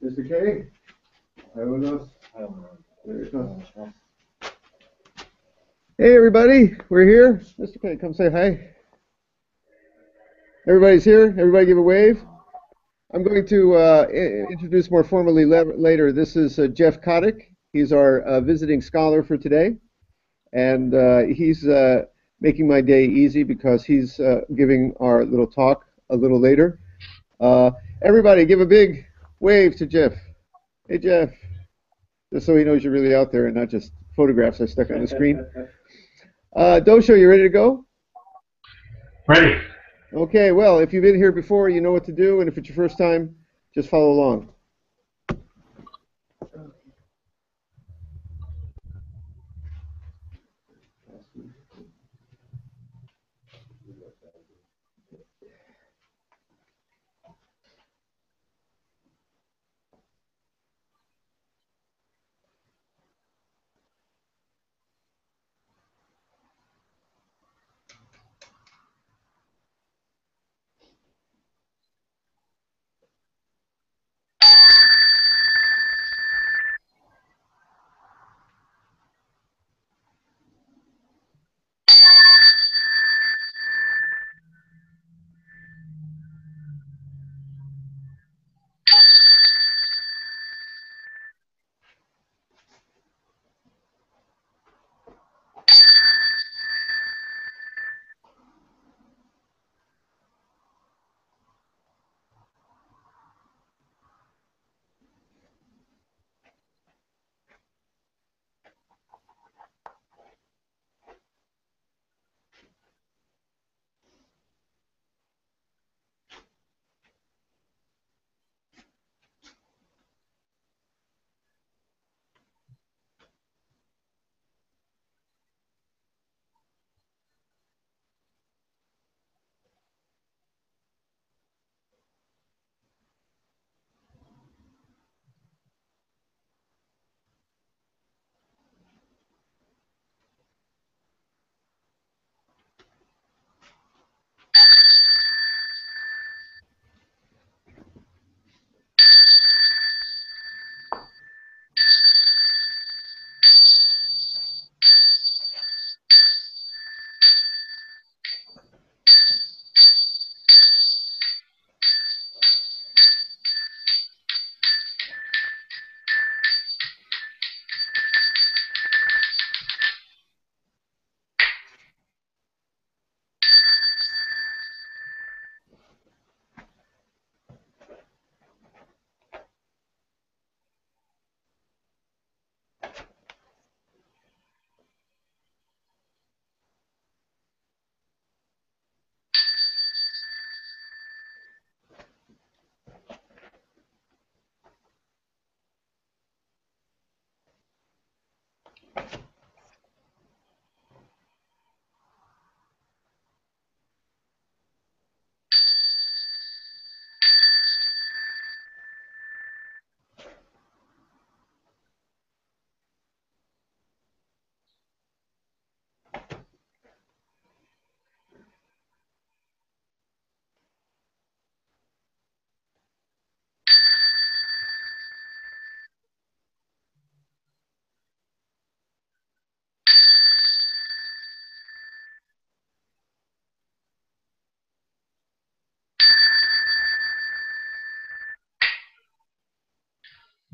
Mr. K? Hey everybody, we're here. Mr. K, come say hi. Everybody's here. Everybody give a wave. I'm going to introduce more formally later. This is Jeff Kotick. He's our visiting scholar for today. And he's making my day easy because he's giving our little talk a little later. Everybody give a big wave to Jeff. Hey Jeff. Just so he knows you're really out there and not just photographs I stuck on the screen. Dosho, you ready to go? Ready. Okay, well, if you've been here before, you know what to do, and if it's your first time, just follow along.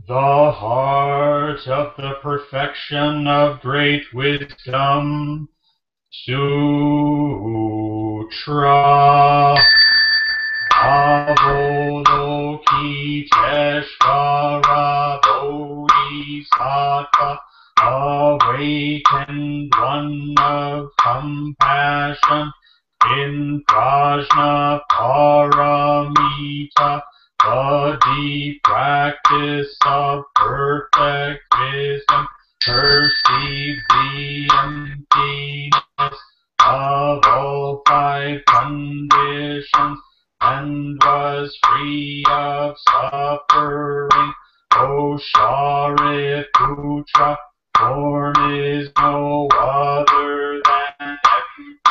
The heart of the perfection of great wisdom, Sutra. Avalokiteshvara Bodhisattva, awakened one of compassion, in Prajna Paramita, the deep practice of perfect wisdom, perceived the emptiness of all five conditions, and was free of suffering. O Shariputra, form is no other than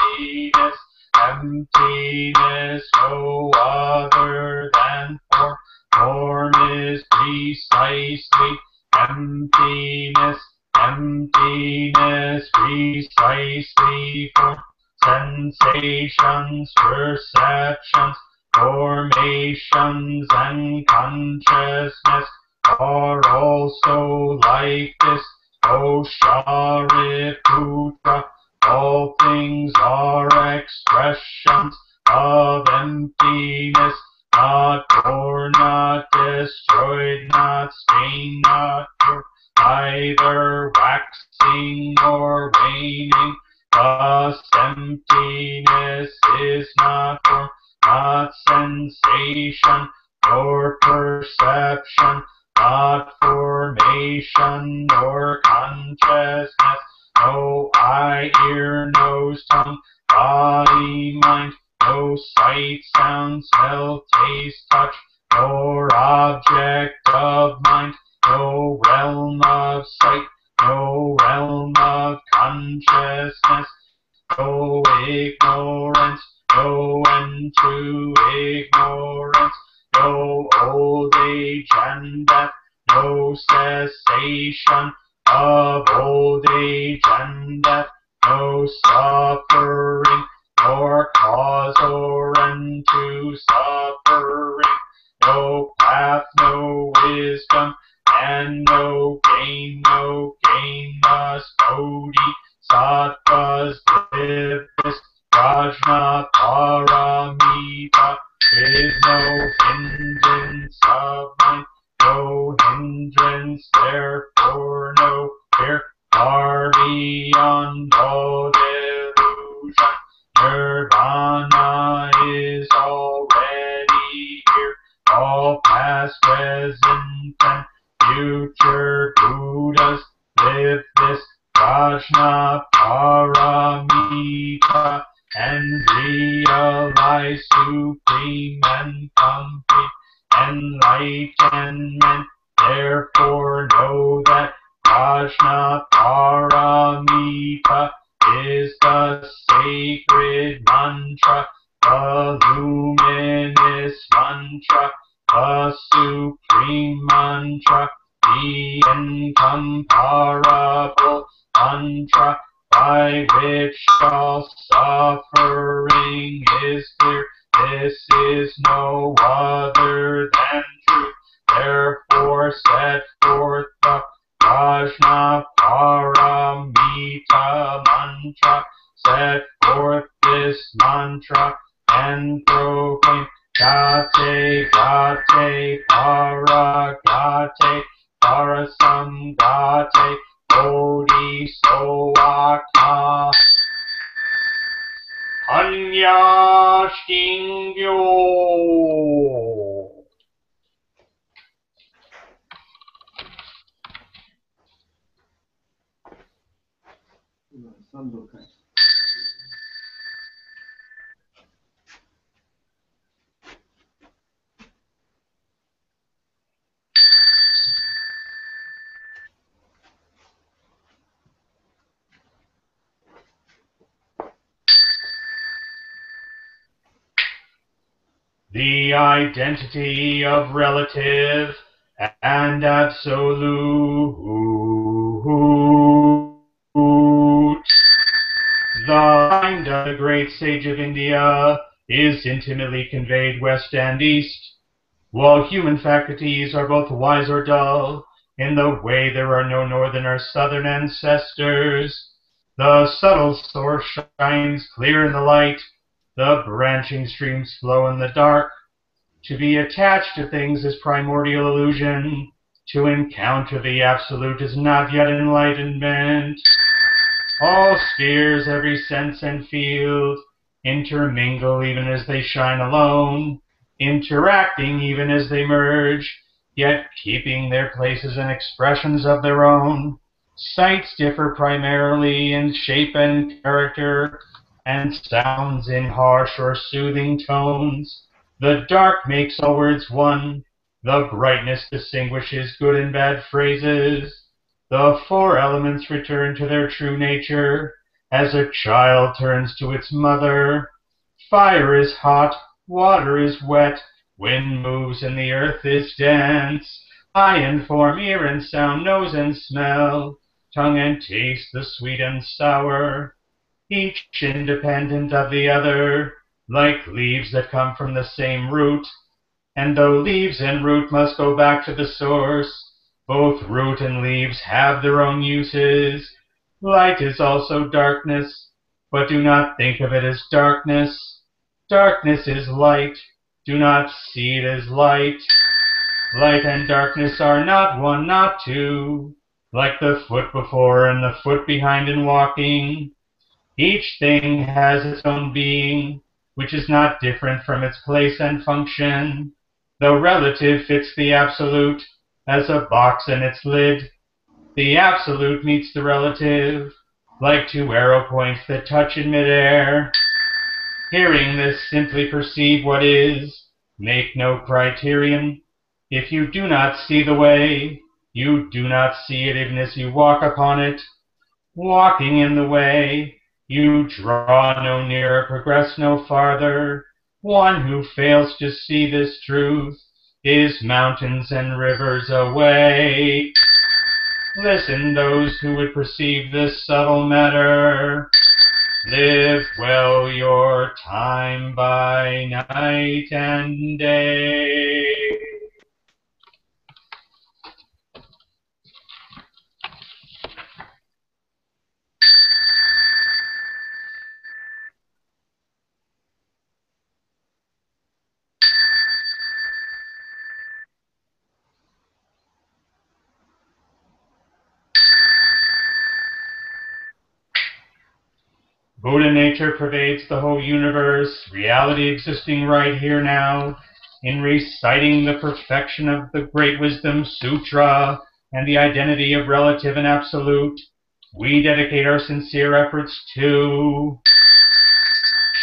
emptiness, emptiness no other than form. emptiness, emptiness, precisely for sensations, perceptions, formations, and consciousness are also like this. O Shariputra, all things are expressions of emptiness, not born, not destroyed, not stained, not pure, neither waxing nor waning. Thus emptiness is not form, not sensation, nor perception, not formation, nor consciousness, no eye, ear, nose, tongue, body, mind, no sight, sound, smell, taste, touch, nor object of mind, no realm of sight, no realm of consciousness, no ignorance, no end to ignorance, no old age and death, no cessation of old age and death, no suffering, nor cause or end to suffering, no path, no wisdom, and no gain, thus bodhisattvas live this prajna paramita with no hindrance of mind, no hindrance, therefore no fear, far beyond all delusion. Nirvana is already here, all past, present, and future Buddhas live this prajna paramita and realize supreme and complete enlightenment. Therefore know that prajna paramita is the sacred mantra, the luminous mantra, the supreme mantra, the incomparable mantra, by which all suffering is clear. This is no other than truth. Therefore set forth the prajna paramita mantra. Set forth this mantra and proclaim Gate, Gate, Para Gate, Parasam Gate, Bodhisoaka. Hanya Shingyo. Zazenkai. The identity of relative and absolute. The mind of the great sage of India is intimately conveyed west and east, while human faculties are both wise or dull. In the way there are no northern or southern ancestors. The subtle source shines clear in the light. The branching streams flow in the dark. To be attached to things is primordial illusion. To encounter the absolute is not yet enlightenment. All spheres, every sense and field, intermingle even as they shine alone, interacting even as they merge, yet keeping their places and expressions of their own. Sights differ primarily in shape and character, and sounds in harsh or soothing tones. The dark makes all words one. The brightness distinguishes good and bad phrases. The four elements return to their true nature as a child turns to its mother. Fire is hot, water is wet, wind moves and the earth is dense. eye and form, ear and sound, nose and smell, tongue and taste, the sweet and sour, each independent of the other, like leaves that come from the same root. And though leaves and root must go back to the source, both root and leaves have their own uses. Light is also darkness, but do not think of it as darkness. Darkness is light. Do not see it as light. Light and darkness are not one, not two, like the foot before and the foot behind in walking. Each thing has its own being, which is not different from its place and function. The relative fits the absolute as a box in its lid. The absolute meets the relative, like two arrow points that touch in midair. Hearing this, simply perceive what is. Make no criterion. If you do not see the way, you do not see it even as you walk upon it. Walking in the way, you draw no nearer, progress no farther. One who fails to see this truth is mountains and rivers away. Listen, those who would perceive this subtle matter. Live well your time by night and day. Buddha nature pervades the whole universe, reality existing right here now. In reciting the perfection of the Great Wisdom Sutra and the identity of relative and absolute, we dedicate our sincere efforts to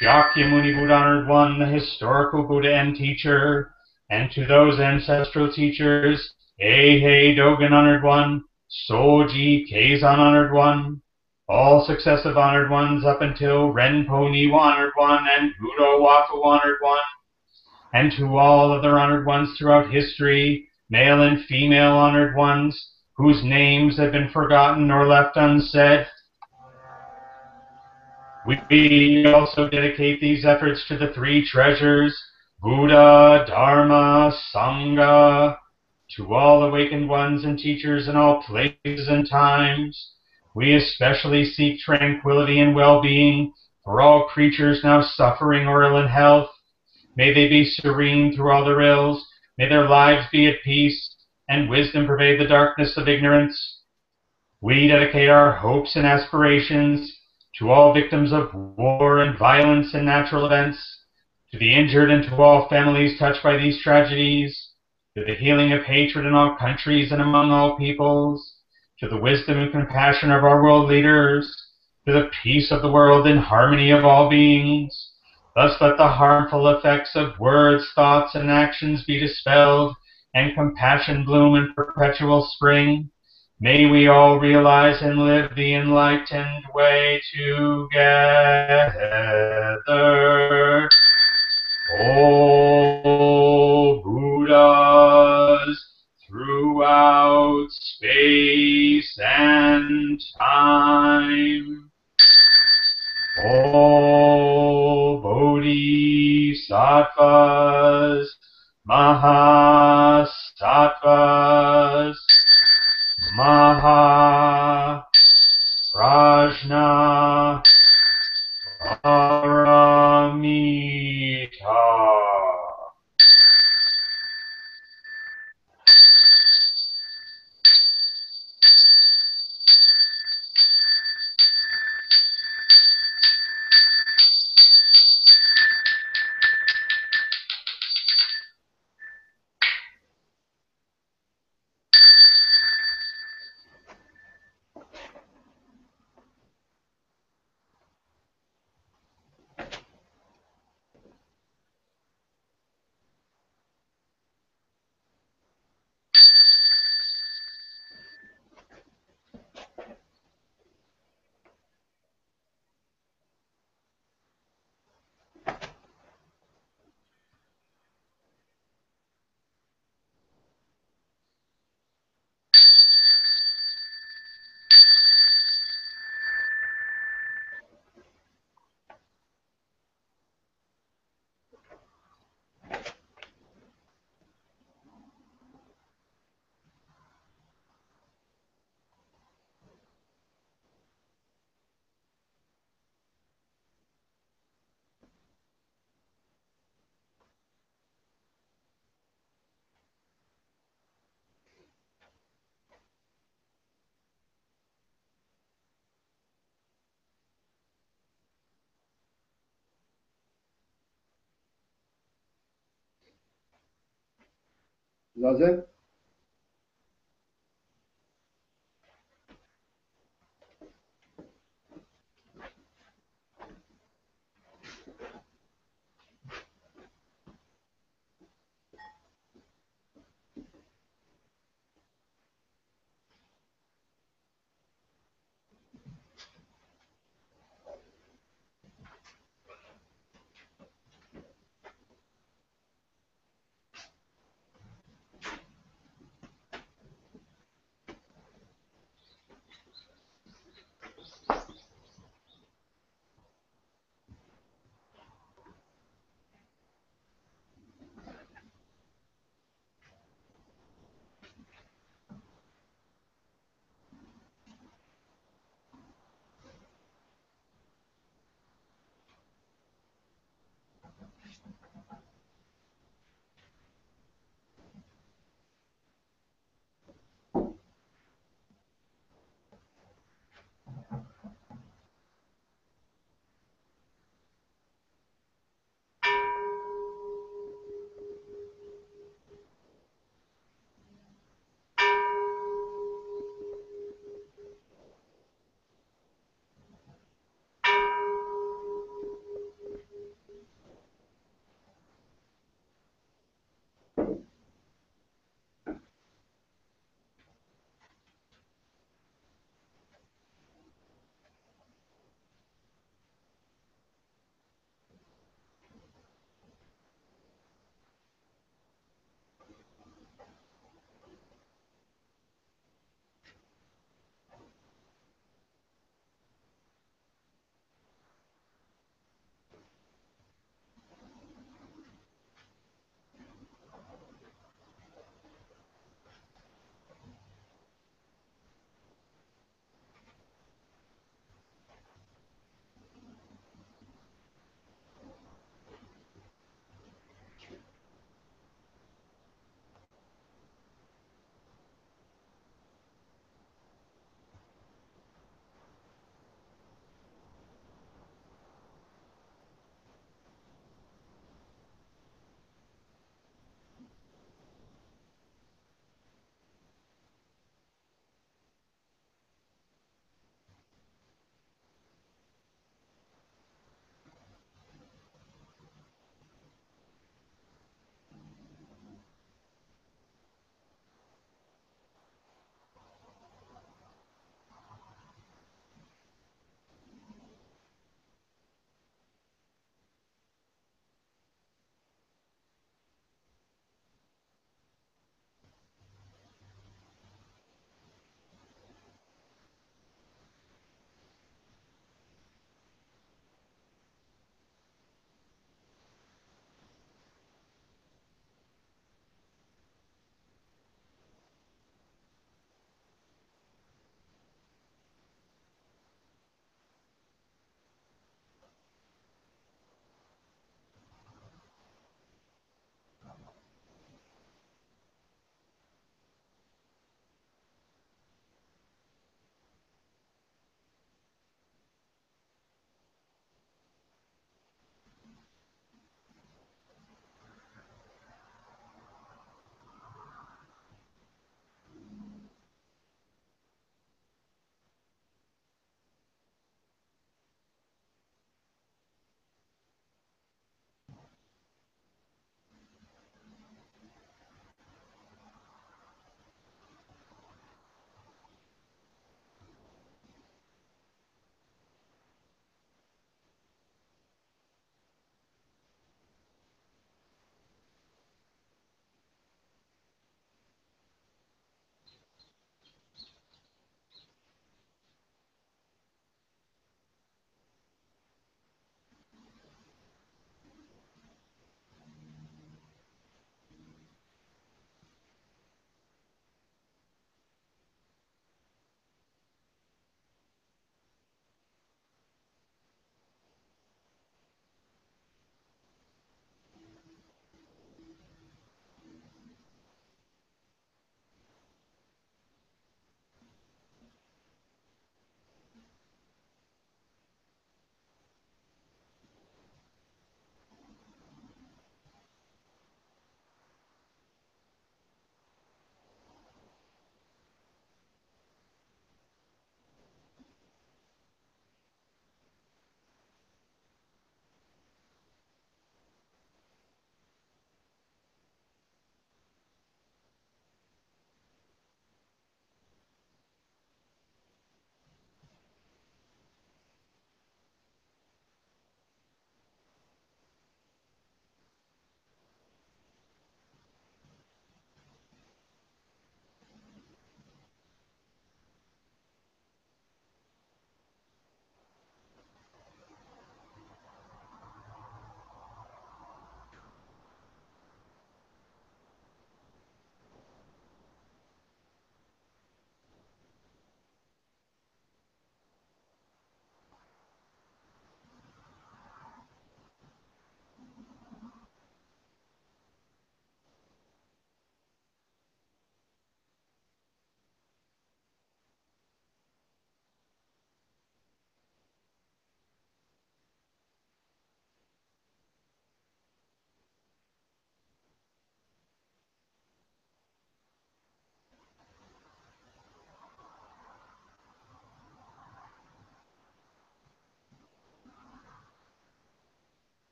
Shakyamuni Buddha Honored One, the historical Buddha and teacher, and to those ancestral teachers, Eihei Dogen Honored One, Soji Keizan Honored One, all successive honored ones up until Renpo Niwa Honored One and Budo Wafu Honored One, and to all other honored ones throughout history, male and female honored ones, whose names have been forgotten or left unsaid. We also dedicate these efforts to the three treasures, Buddha, Dharma, Sangha, to all awakened ones and teachers in all places and times. We especially seek tranquility and well-being for all creatures now suffering or ill in health. May they be serene through all their ills. May their lives be at peace, and wisdom pervade the darkness of ignorance. We dedicate our hopes and aspirations to all victims of war and violence and natural events, to the injured and to all families touched by these tragedies, to the healing of hatred in all countries and among all peoples, to the wisdom and compassion of our world leaders, to the peace of the world and harmony of all beings. Thus let the harmful effects of words, thoughts, and actions be dispelled, and compassion bloom in perpetual spring. May we all realize and live the enlightened way together. O Buddhas throughout space and time. O Bodhisattvas, Mahasattvas, Maha Prajna Paramita. Zazen?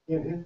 Mhm.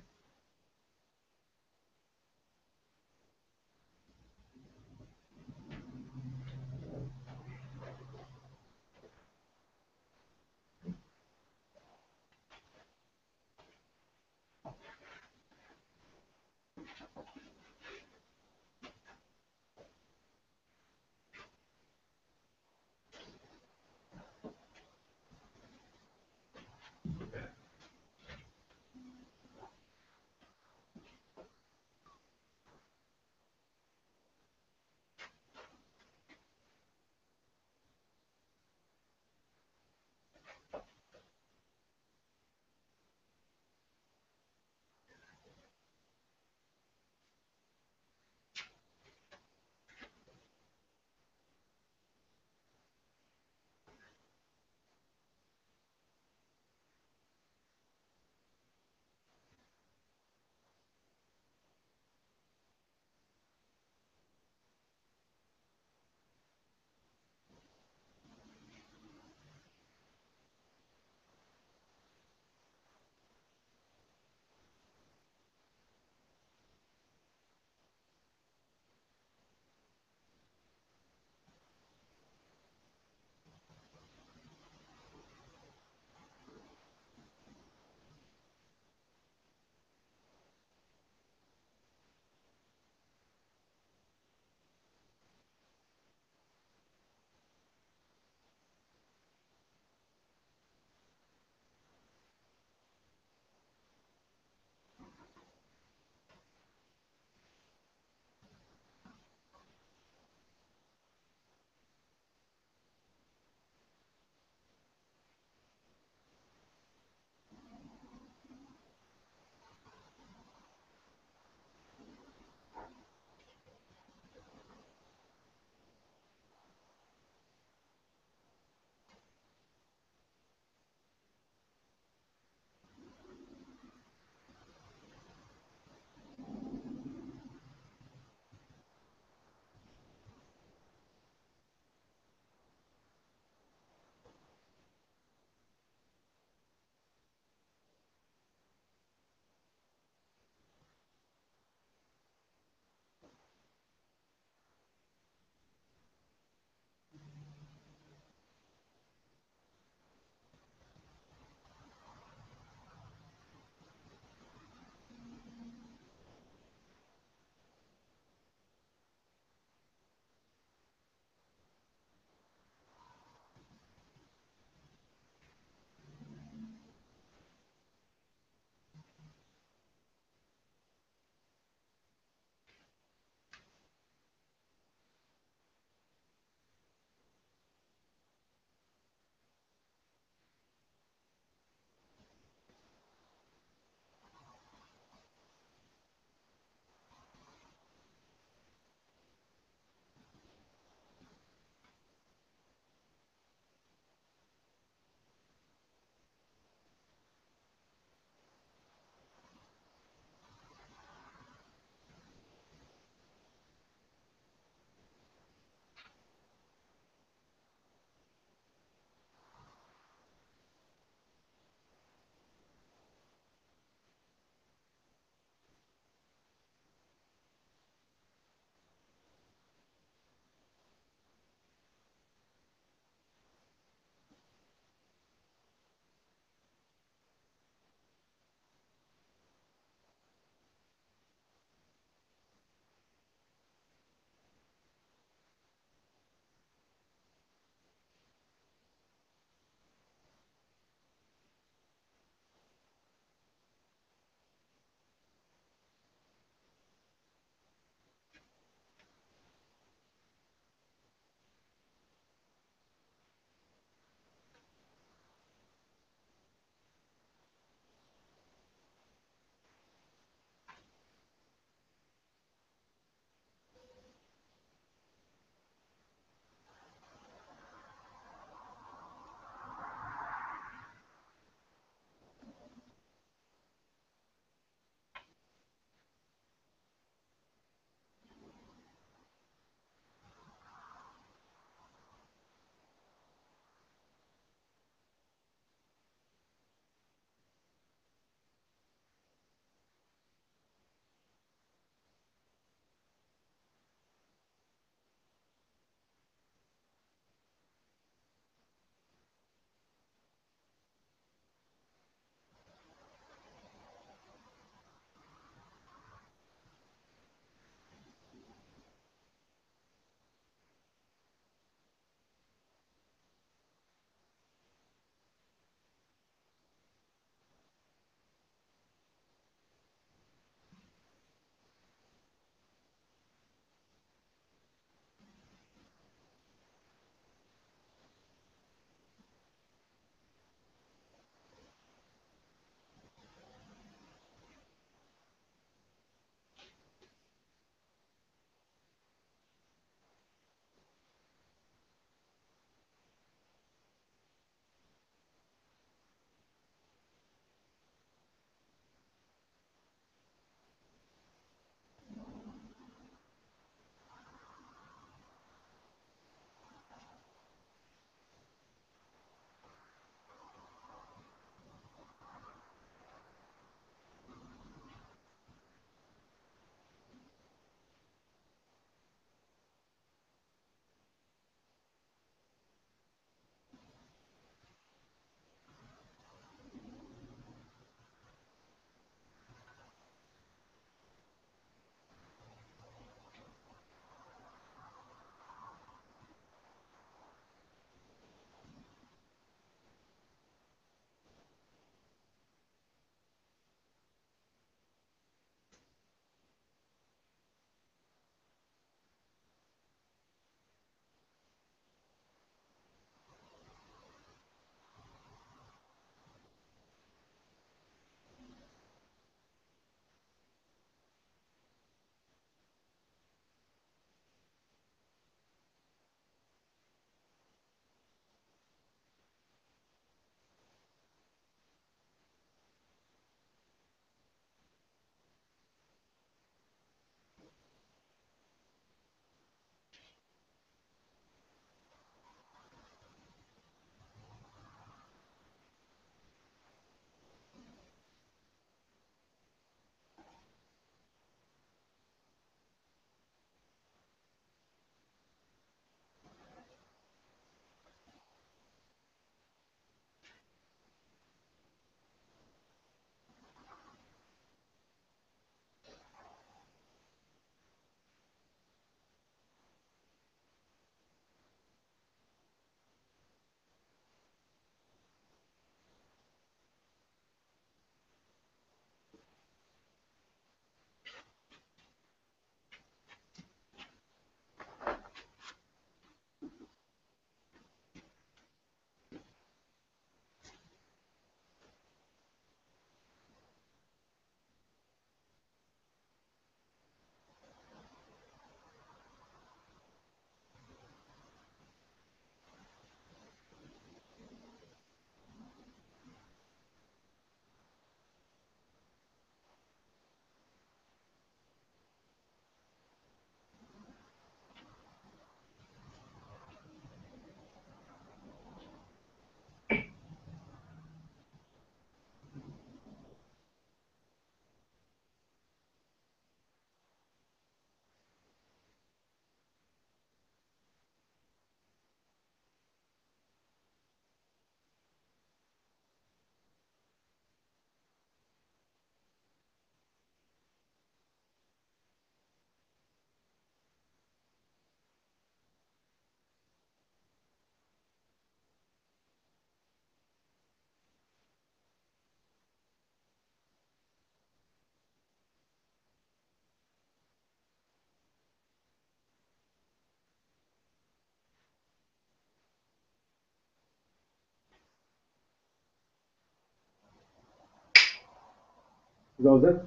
Rosa?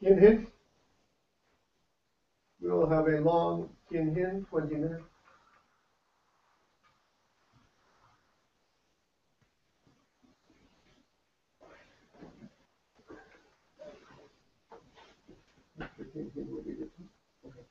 Kin Hin. We will have a long Kin Hin, 20 minutes. The Kin Hin will be this one. Okay.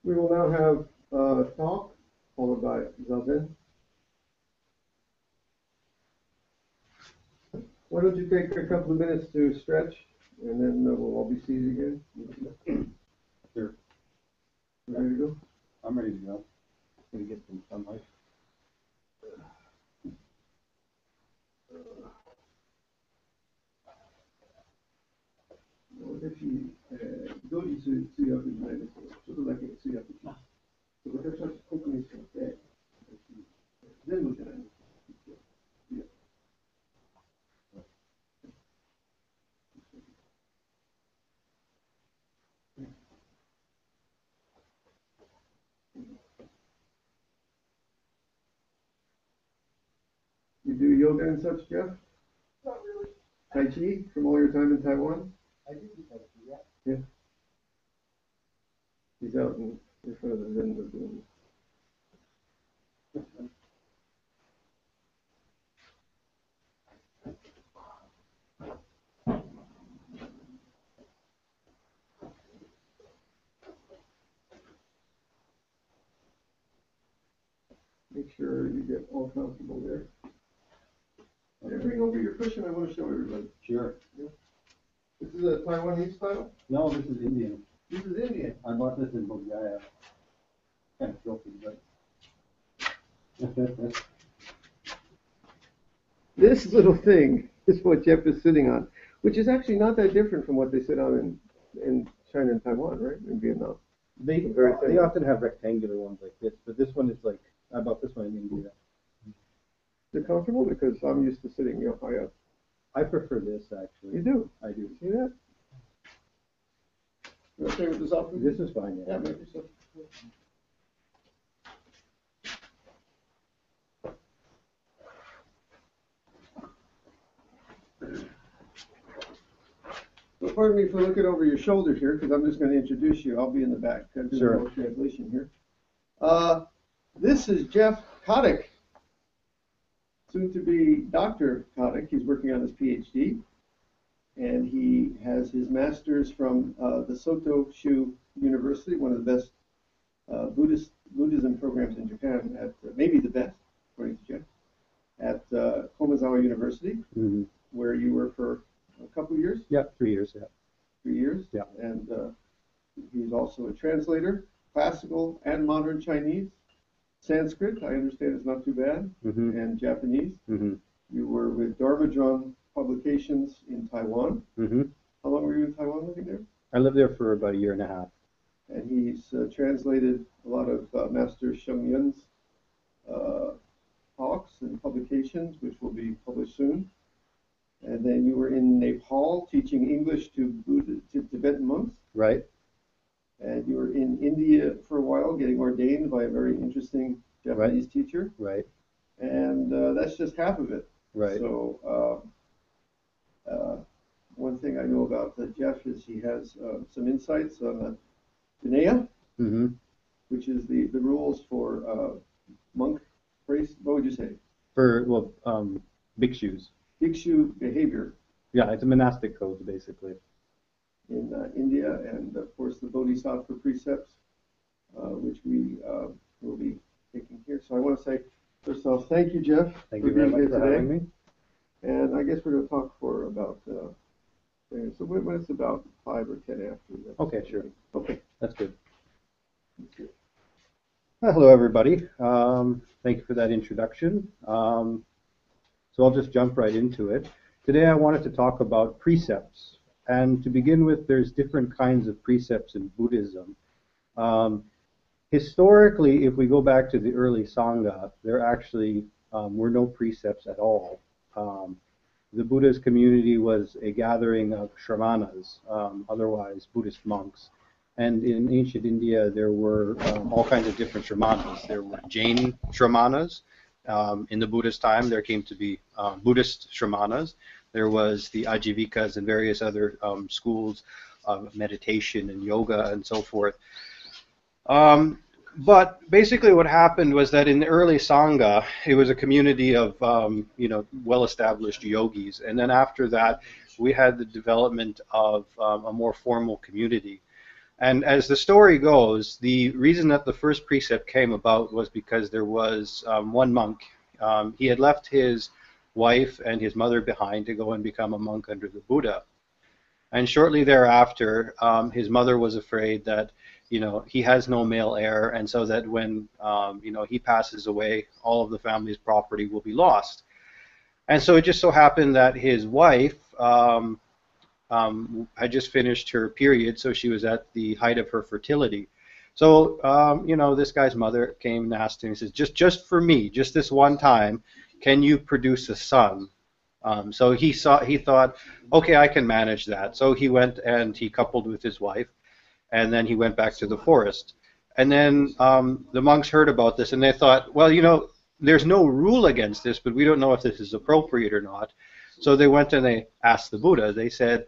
We will now have a talk followed by Zazen. Why don't you take a couple of minutes to stretch, and then we'll all be seated again. Sure. Ready to go? I'm ready to go. Gonna get some sunlight. You do yoga and such, Jeff? Not really. Tai Chi from all your time in Taiwan? I did do that, yeah. Yeah. He's out in front of the Zen doing Make sure you get all comfortable there. And bring over your cushion, I want to show everybody. Sure. Yeah. This is a Taiwanese style? No, this is Indian. This is Indian. I bought this in Bulgaria. Kind of filthy, but. This little thing is what Jeff is sitting on, which is actually not that different from what they sit on in China and Taiwan, right? In Vietnam. They often have rectangular ones like this, but this one is like, I bought this one in India. Is it comfortable? Because I'm used to sitting high up. I prefer this actually. You do? I do. See that? You okay with this outfit? This is fine, yeah. Yeah, make yourself. So pardon me for looking over your shoulder here, because I'm just going to introduce you. I'll be in the back. I'm doing Sure. no translation here. This is Jeff Kotick, soon to be Dr. Kotick. He's working on his PhD, and he has his master's from the Soto Shu University, one of the best Buddhism programs in Japan, at maybe the best, according to Jeff, at Komazawa University, Mm-hmm. where you were for a couple of years. Yeah, 3 years, yeah. 3 years. Yeah. And he's also a translator, classical and modern Chinese. Sanskrit, I understand, is not too bad, Mm-hmm. and Japanese. Mm-hmm. You were with Dharma Drum Publications in Taiwan. Mm-hmm. How long were you in Taiwan living there? I lived there for about a year and a half. And he's translated a lot of Master Sheng Yun's talks and publications, which will be published soon. And then you were in Nepal teaching English to Tibetan monks. Right. And you were in India for a while, getting ordained by a very interesting Japanese teacher. Right. And that's just half of it. Right. So one thing I know about Jeff is he has some insights on the Vinaya, Mm-hmm. which is the rules for monk priest. What would you say? For, well, bhikshus. Bhikshu behavior Yeah, it's a monastic code, basically. in India, and of course the Bodhisattva precepts, which we will be taking here. So I want to say, first off, thank you, Jeff, Thank for you very being much here for today. having me. And I guess we're going to talk for about, so when it's about 5 or 10 after. That's Okay, sure. Okay. That's good. Hello, everybody. Thank you for that introduction. So I'll just jump right into it. Today I wanted to talk about precepts. And to begin with, there's different kinds of precepts in Buddhism. Historically, if we go back to the early Sangha, there actually were no precepts at all. The Buddha's community was a gathering of shramanas, otherwise Buddhist monks. And in ancient India, there were all kinds of different shramanas. There were Jain shramanas. In the Buddhist time, there came to be Buddhist shramanas. There was the Ajivikas and various other schools of meditation and yoga and so forth. But basically what happened was that in the early Sangha, it was a community of well-established yogis. And then after that, we had the development of a more formal community. And as the story goes, the reason that the first precept came about was because there was one monk. He had left his wife and his mother behind to go and become a monk under the Buddha. And shortly thereafter, his mother was afraid that, he has no male heir, and so that when, he passes away, all of the family's property will be lost. And so it just so happened that his wife had just finished her period, so she was at the height of her fertility. So, this guy's mother came and asked him, he says, just for me, just this one time, can you produce a son? So he thought, okay, I can manage that. So he went and he coupled with his wife, and then he went back to the forest. And then the monks heard about this, and they thought, well, there's no rule against this, but we don't know if this is appropriate or not. So they went and they asked the Buddha. They said,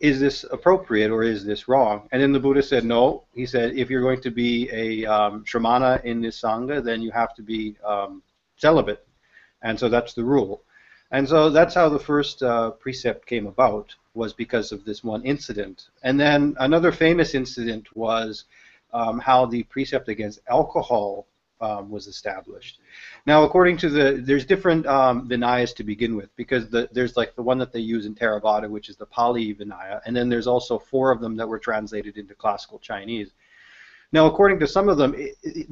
is this appropriate or is this wrong? And then the Buddha said, no. He said, if you're going to be a shramana in this sangha, then you have to be celibate. And so that's the rule. And so that's how the first precept came about, was because of this one incident. And then another famous incident was how the precept against alcohol was established. Now, according to there's different Vinayas to begin with, because there's like the one that they use in Theravada, which is the Pali Vinaya, and then there's also 4 of them that were translated into classical Chinese. Now, according to some of them, it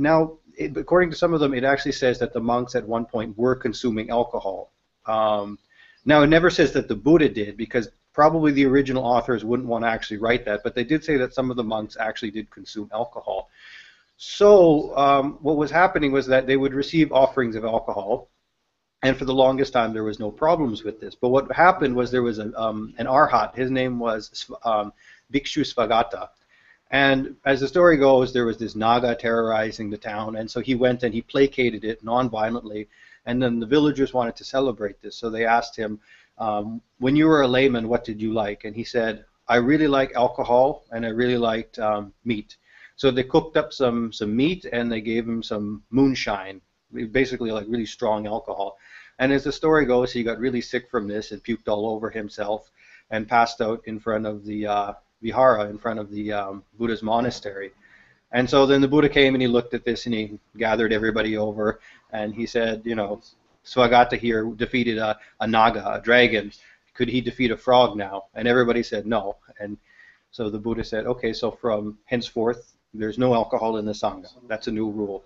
actually says that the monks at one point were consuming alcohol. Now, it never says that the Buddha did, because probably the original authors wouldn't want to actually write that, but they did say that some of the monks actually did consume alcohol. So what was happening was that they would receive offerings of alcohol, and for the longest time there was no problems with this. But what happened was there was an arhat. His name was Bhikshu Svagata. And as the story goes, there was this Naga terrorizing the town, and so he went and he placated it non-violently, and then the villagers wanted to celebrate this. So they asked him, when you were a layman, what did you like? And he said, I really like alcohol, and I really liked meat. So they cooked up some meat, and they gave him some moonshine, basically like really strong alcohol. And as the story goes, he got really sick from this and puked all over himself and passed out in front of the vihara, in front of the Buddha's monastery. And so then the Buddha came and he looked at this and he gathered everybody over and he said, Swagata here defeated a naga, a dragon. Could he defeat a frog now? And everybody said no. And so the Buddha said, okay, so from henceforth, there's no alcohol in the Sangha. That's a new rule.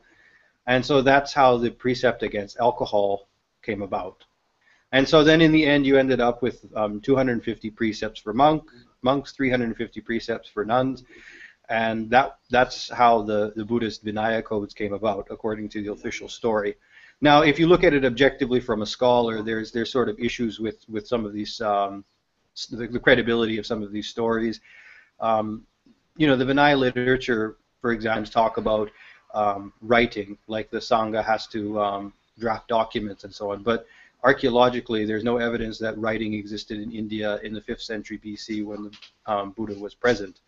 And so that's how the precept against alcohol came about. And so then in the end, you ended up with 250 precepts for monks, 350 precepts for nuns. And that's how the Buddhist Vinaya codes came about, according to the official story. Now, if you look at it objectively from a scholar, there's sort of issues with some of these, the credibility of some of these stories. The Vinaya literature, for example, talk about writing, like the Sangha has to draft documents and so on. But archaeologically, there's no evidence that writing existed in India in the 5th century BC when the Buddha was present.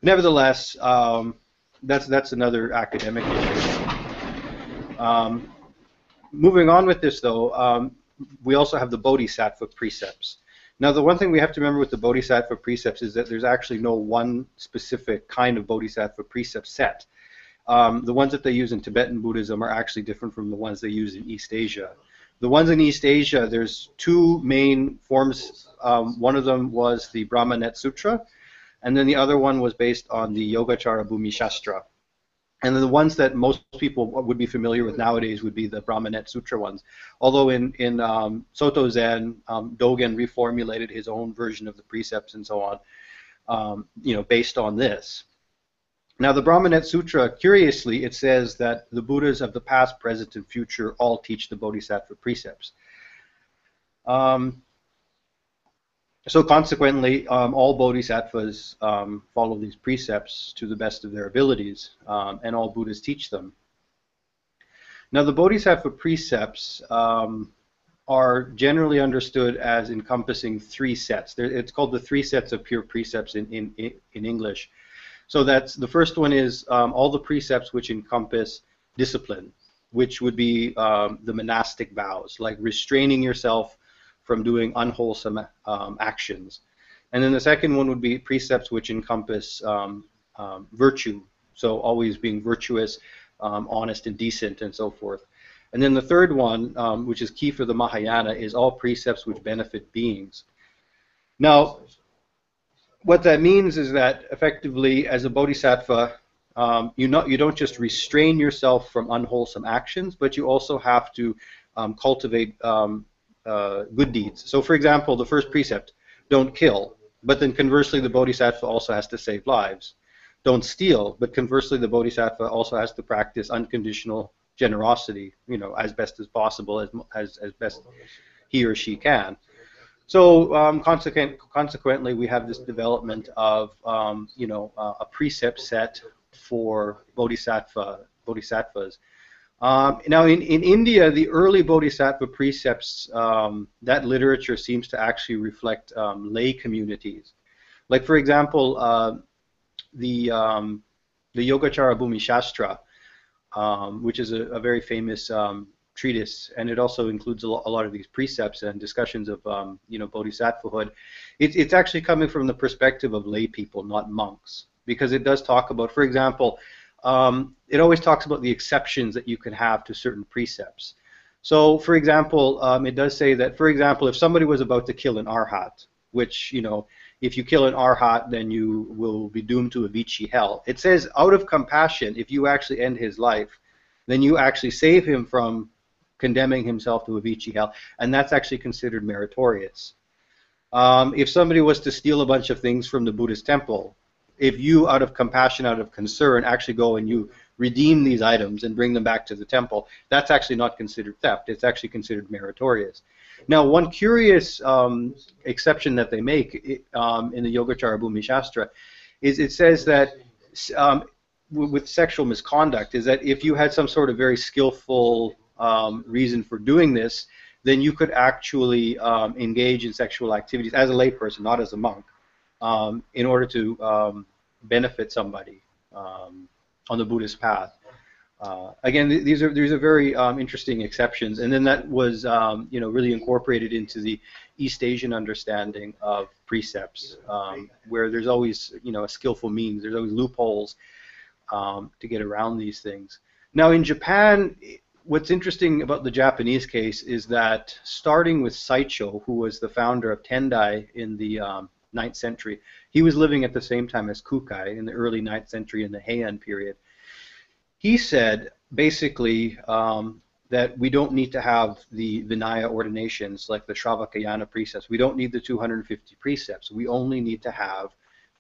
Nevertheless, that's another academic issue. Moving on with this, though, we also have the Bodhisattva precepts. Now, the one thing we have to remember with the Bodhisattva precepts is that there's actually no one specific kind of Bodhisattva precept set. The ones that they use in Tibetan Buddhism are actually different from the ones they use in East Asia. The ones in East Asia, there's 2 main forms. One of them was the Brahmanet Sutra, and then the other one was based on the Yogacara Bhumi Shastra. And then the ones that most people would be familiar with nowadays would be the Brahmanet Sutra ones. Although in Soto Zen, Dogen reformulated his own version of the precepts and so on, based on this. Now, the Brahmanet Sutra, curiously, it says that the Buddhas of the past, present, and future all teach the Bodhisattva precepts. So consequently, all Bodhisattvas follow these precepts to the best of their abilities, and all Buddhas teach them. Now, the Bodhisattva precepts are generally understood as encompassing 3 sets. It's called the 3 sets of pure precepts in English. So that's the first one is all the precepts which encompass discipline, which would be the monastic vows, like restraining yourself from doing unwholesome actions. And then the second one would be precepts which encompass virtue. So always being virtuous, honest and decent and so forth. And then the third one, which is key for the Mahayana, is all precepts which benefit beings. Now, what that means is that effectively, as a bodhisattva, you don't just restrain yourself from unwholesome actions, but you also have to cultivate good deeds. So, for example, the first precept, don't kill. But then conversely, the bodhisattva also has to save lives. Don't steal. But conversely, the bodhisattva also has to practice unconditional generosity, as best as possible, as best he or she can. So consequently, we have this development of a precept set for bodhisattvas. Now, in India, the early bodhisattva precepts, that literature seems to actually reflect lay communities. Like, for example, the Yogacara Bhumi Shastra, which is a very famous treatise, and it also includes a lot of these precepts and discussions of bodhisattvahood. It's actually coming from the perspective of lay people, not monks, because it does talk about, for example, it always talks about the exceptions that you can have to certain precepts. So, for example, it does say that, for example, if somebody was about to kill an arhat, which, if you kill an arhat, then you will be doomed to a Vichi hell. It says, out of compassion, if you actually end his life, then you actually save him from condemning himself to a Vichi hell, and that's actually considered meritorious. If somebody was to steal a bunch of things from the Buddhist temple, if you, out of compassion, out of concern, actually go and you redeem these items and bring them back to the temple, that's actually not considered theft. It's actually considered meritorious. Now, one curious exception that they make in the Yogacara Bhumi Shastra is it says that with sexual misconduct is that if you had some sort of very skillful reason for doing this, then you could actually engage in sexual activities as a layperson, not as a monk, in order to benefit somebody on the Buddhist path. Again, these are very interesting exceptions, and then that was really incorporated into the East Asian understanding of precepts, where there's always a skillful means, there's always loopholes to get around these things. Now, in Japan, what's interesting about the Japanese case is that starting with Saicho, who was the founder of Tendai in the 9th century, he was living at the same time as Kukai in the early 9th century in the Heian period. He said basically that we don't need to have the Vinaya ordinations like the Shravakayana precepts. We don't need the 250 precepts. We only need to have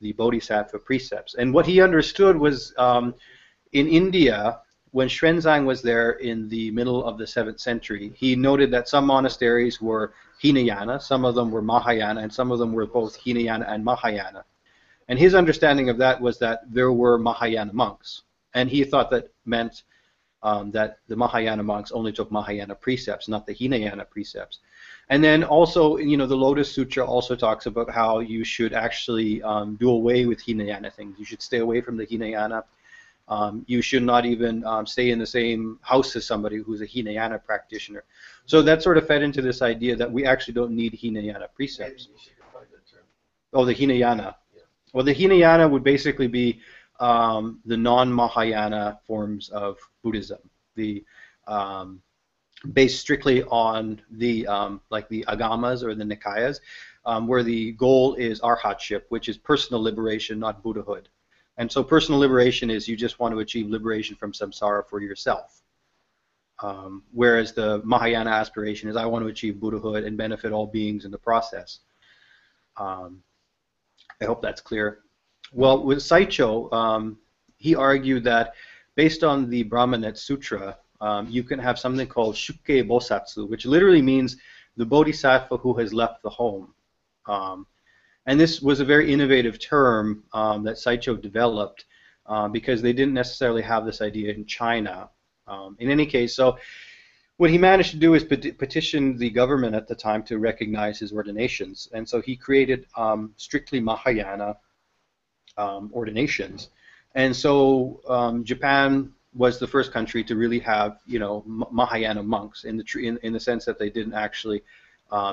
the Bodhisattva precepts. And what he understood was in India, when Xuanzang was there in the middle of the 7th century, he noted that some monasteries were Hinayana, some of them were Mahayana, and some of them were both Hinayana and Mahayana. And his understanding of that was that there were Mahayana monks. And he thought that meant that the Mahayana monks only took Mahayana precepts, not the Hinayana precepts. And then also, the Lotus Sutra also talks about how you should actually do away with Hinayana things. You should stay away from the Hinayana. You should not even stay in the same house as somebody who's a Hinayana practitioner. So that sort of fed into this idea that we actually don't need Hinayana precepts. Oh, the Hinayana. Well, the Hinayana would basically be the non-Mahayana forms of Buddhism, based strictly on the like the agamas or the nikayas, where the goal is arhatship, which is personal liberation, not Buddhahood. And so personal liberation is you just want to achieve liberation from samsara for yourself. Whereas the Mahayana aspiration is I want to achieve Buddhahood and benefit all beings in the process. I hope that's clear. Well, with Saicho, he argued that based on the Brahmanet Sutra, you can have something called Shukkei Bosatsu, which literally means the bodhisattva who has left the home. And this was a very innovative term that Saicho developed because they didn't necessarily have this idea in China. In any case, so what he managed to do is petition the government at the time to recognize his ordinations. And so he created strictly Mahayana ordinations. And so Japan was the first country to really have, Mahayana monks in the sense that they didn't actually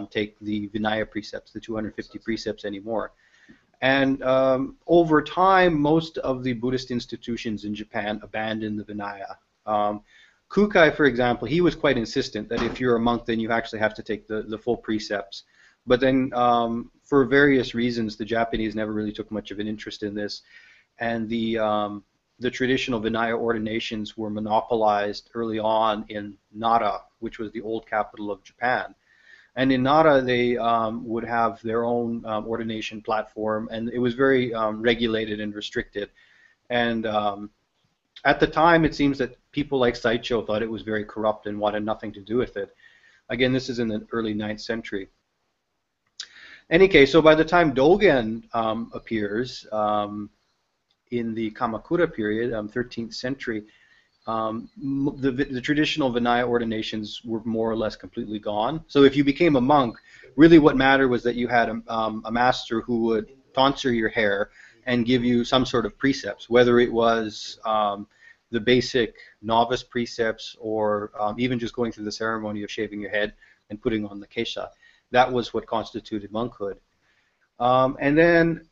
take the Vinaya precepts, the 250 precepts anymore. And over time, most of the Buddhist institutions in Japan abandoned the Vinaya. Kukai, for example, he was quite insistent that if you're a monk, then you actually have to take the full precepts. But then, for various reasons, the Japanese never really took much of an interest in this, and the traditional Vinaya ordinations were monopolized early on in Nara, which was the old capital of Japan. And in Nara, they would have their own ordination platform, and it was very regulated and restricted. And at the time, it seems that people like Saicho thought it was very corrupt and wanted nothing to do with it. Again, this is in the early 9th century. Any case, so by the time Dogen appears in the Kamakura period, 13th century, the traditional Vinaya ordinations were more or less completely gone. So if you became a monk, really what mattered was that you had a master who would tonsure your hair and give you some sort of precepts, whether it was the basic novice precepts or even just going through the ceremony of shaving your head and putting on the kesha. That was what constituted monkhood. And then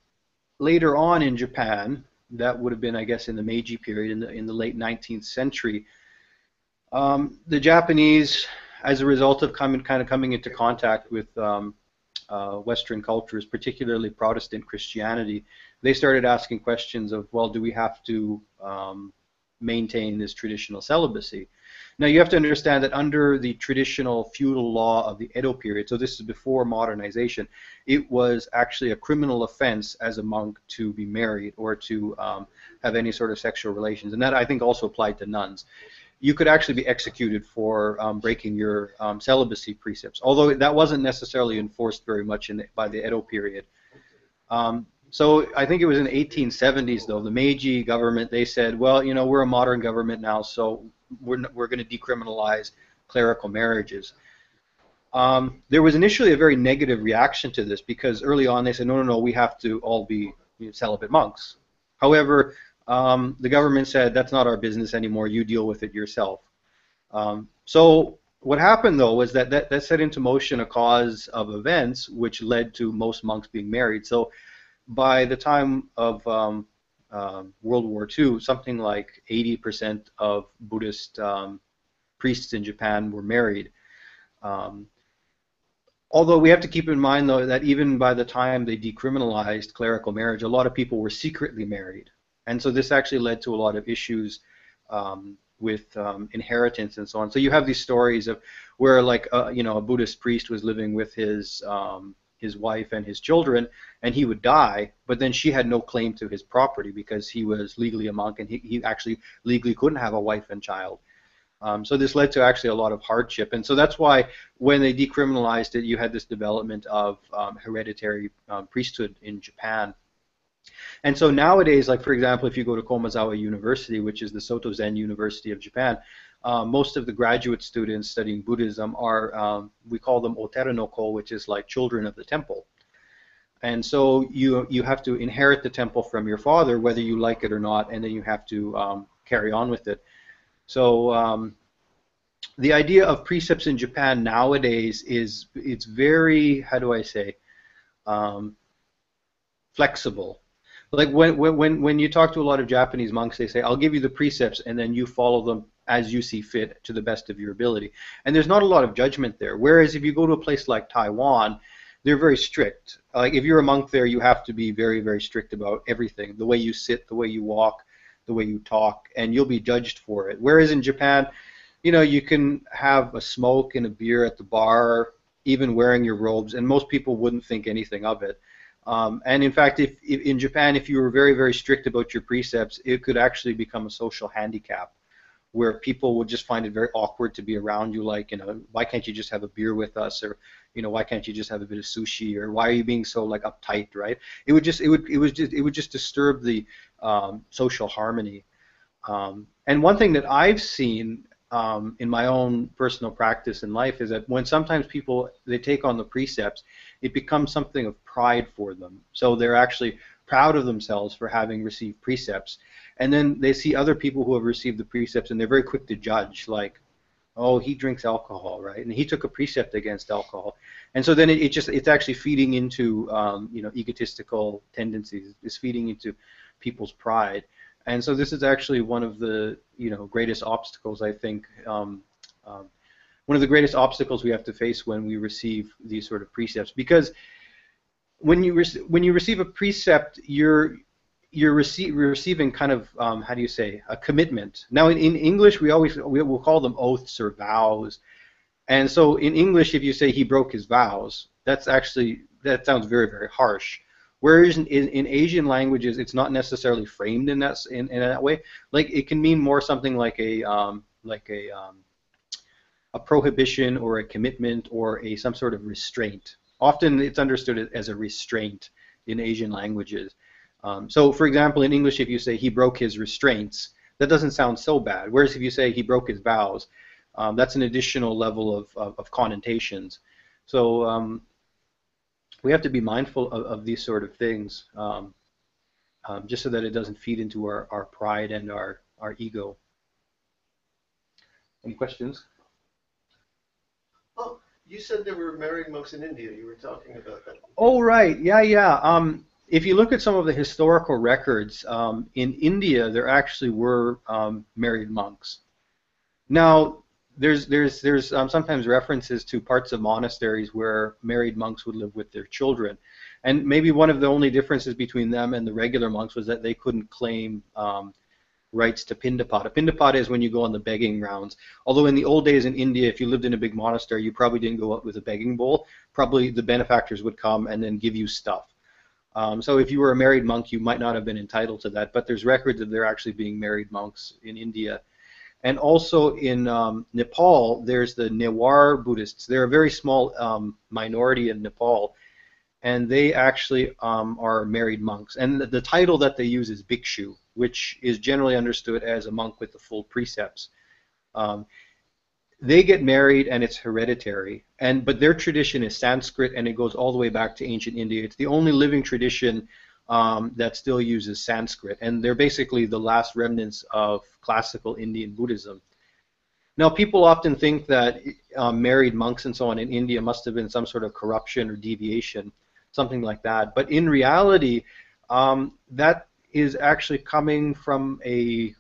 later on in Japan, that would have been, I guess, in the Meiji period, in the late 19th century, the Japanese, as a result of coming into contact with Western cultures, particularly Protestant Christianity, they started asking questions of, well, do we have to maintain this traditional celibacy? Now, you have to understand that under the traditional feudal law of the Edo period, so this is before modernization, it was actually a criminal offense as a monk to be married or to have any sort of sexual relations. And that, I think, also applied to nuns. You could actually be executed for breaking your celibacy precepts, although that wasn't necessarily enforced very much by the Edo period. So I think it was in the 1870s, though, the Meiji government, they said, well, you know, we're a modern government now, so we're going to decriminalize clerical marriages. There was initially a very negative reaction to this because early on they said, no, no, no, we have to all be celibate monks. However, the government said, that's not our business anymore, you deal with it yourself. So what happened, though, was that set into motion a cause of events which led to most monks being married. So by the time of World War II, something like 80% of Buddhist priests in Japan were married. Although we have to keep in mind, though, that even by the time they decriminalized clerical marriage, a lot of people were secretly married. And so this actually led to a lot of issues with inheritance and so on. So you have these stories of where, like, you know, a Buddhist priest was living with his wife and his children, and he would die, but then she had no claim to his property because he was legally a monk and he actually legally couldn't have a wife and child. So this led to actually a lot of hardship, and so that's why when they decriminalized it, you had this development of hereditary priesthood in Japan. And so nowadays, like, for example, if you go to Komazawa University, which is the Soto Zen University of Japan, most of the graduate students studying Buddhism are, we call them Otera no Ko, which is like children of the temple. And so you have to inherit the temple from your father, whether you like it or not, and then you have to carry on with it. So the idea of precepts in Japan nowadays it's very, how do I say, flexible. Like when you talk to a lot of Japanese monks, they say, I'll give you the precepts and then you follow them as you see fit to the best of your ability. And there's not a lot of judgment there. Whereas if you go to a place like Taiwan, they're very strict. Like if you're a monk there, you have to be very, very strict about everything. The way you sit, the way you walk, the way you talk, and you'll be judged for it. Whereas in Japan, you know, you can have a smoke and a beer at the bar, even wearing your robes, and most people wouldn't think anything of it. And in fact, if in Japan, if you were very, very strict about your precepts, it could actually become a social handicap where people would just find it very awkward to be around you, like, you know, why can't you just have a beer with us, or, you know, why can't you just have a bit of sushi, or why are you being so, like, uptight, right? It would just disturb the social harmony. And one thing that I've seen in my own personal practice in life is that when sometimes people, they take on the precepts, it becomes something of pride for them. So they're actually proud of themselves for having received precepts. And then they see other people who have received the precepts and they're very quick to judge, like, oh, he drinks alcohol, right? And he took a precept against alcohol, and so then it's actually feeding into egotistical tendencies. It's feeding into people's pride, and so this is actually one of the greatest obstacles, I think. Um, One of the greatest obstacles we have to face when we receive these sort of precepts, because when you receive a precept, receiving kind of how do you say, a commitment. Now in English we will call them oaths or vows, and so in English if you say he broke his vows, that sounds very, very harsh. Whereas in Asian languages it's not necessarily framed in that way. Like it can mean more something like a prohibition or a commitment or some sort of restraint. Often it's understood as a restraint in Asian languages. So, for example, in English, if you say he broke his restraints, that doesn't sound so bad. Whereas if you say he broke his vows, that's an additional level of connotations. So we have to be mindful of these sort of things, just so that it doesn't feed into our pride and our ego. Any questions? Oh, you said there were married monks in India. You were talking about that. Oh, right. Yeah, yeah. If you look at some of the historical records, in India, there actually were married monks. Now, there's sometimes references to parts of monasteries where married monks would live with their children. And maybe one of the only differences between them and the regular monks was that they couldn't claim rights to pindapata. Pindapata is when you go on the begging rounds. Although in the old days in India, if you lived in a big monastery, you probably didn't go up with a begging bowl. Probably the benefactors would come and then give you stuff. So if you were a married monk, you might not have been entitled to that. But there's records of there actually being married monks in India. And also in Nepal, there's the Newar Buddhists. They're a very small minority in Nepal, and they actually are married monks. And the title that they use is bhikshu, which is generally understood as a monk with the full precepts. Um, they get married and it's hereditary, but their tradition is Sanskrit and it goes all the way back to ancient India. It's the only living tradition that still uses Sanskrit, and they're basically the last remnants of classical Indian Buddhism. Now, people often think that married monks and so on in India must have been some sort of corruption or deviation, something like that. But in reality, that is actually coming from a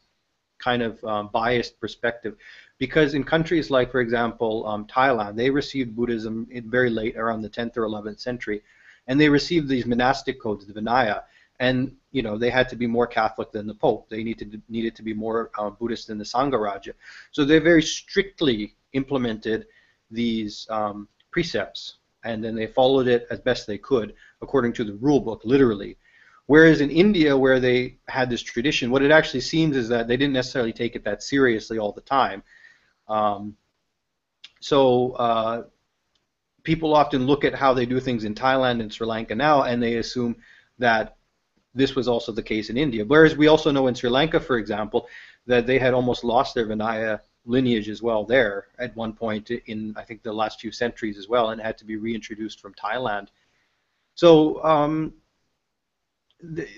kind of biased perspective. Because in countries like, for example, Thailand, they received Buddhism very late, around the 10th or 11th century, and they received these monastic codes, the Vinaya, and they had to be more Catholic than the Pope. They needed to be more Buddhist than the Sangha. So they very strictly implemented these precepts, and then they followed it as best they could according to the rule book, literally. Whereas in India, where they had this tradition, what it actually seems is that they didn't necessarily take it that seriously all the time. So people often look at how they do things in Thailand and Sri Lanka now, and they assume that this was also the case in India. Whereas we also know in Sri Lanka, for example, that they had almost lost their Vinaya lineage as well there at one point in, I think, the last few centuries as well, and had to be reintroduced from Thailand. So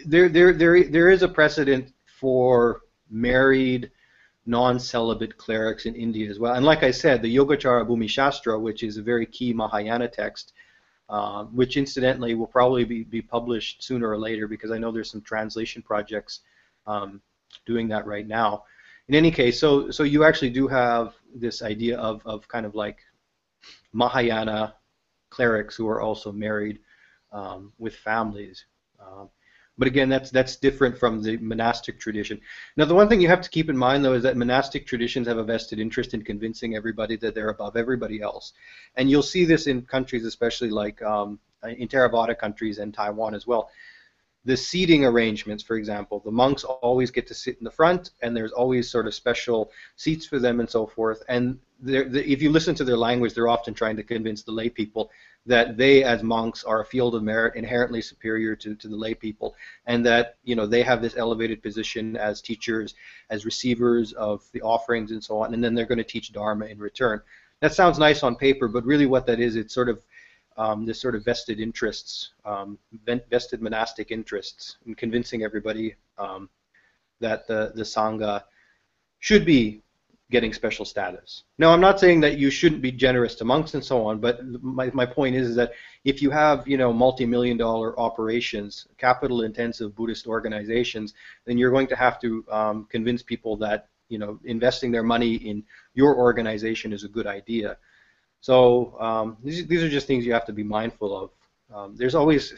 there is a precedent for married non-celibate clerics in India as well. And like I said, the Yogacara Bhumi Shastra, which is a very key Mahayana text, which incidentally will probably be published sooner or later, because I know there's some translation projects doing that right now. In any case, so you actually do have this idea of kind of like Mahayana clerics who are also married with families. But again, that's different from the monastic tradition. Now, the one thing you have to keep in mind, though, is that monastic traditions have a vested interest in convincing everybody that they're above everybody else. And you'll see this in countries, especially like in Theravada countries and Taiwan as well. The seating arrangements, for example, the monks always get to sit in the front, and there's always sort of special seats for them and so forth. And if you listen to their language, they're often trying to convince the lay people that they, as monks, are a field of merit inherently superior to the lay people, and that they have this elevated position as teachers, as receivers of the offerings and so on, and then they're going to teach Dharma in return. That sounds nice on paper, but really what that is, it's sort of this sort of vested interests, vested monastic interests, in convincing everybody that the Sangha should be getting special status. Now, I'm not saying that you shouldn't be generous to monks and so on, but my point is that if you have, multi-million-dollar operations, capital-intensive Buddhist organizations, then you're going to have to convince people that, investing their money in your organization is a good idea. So these are just things you have to be mindful of. There's always,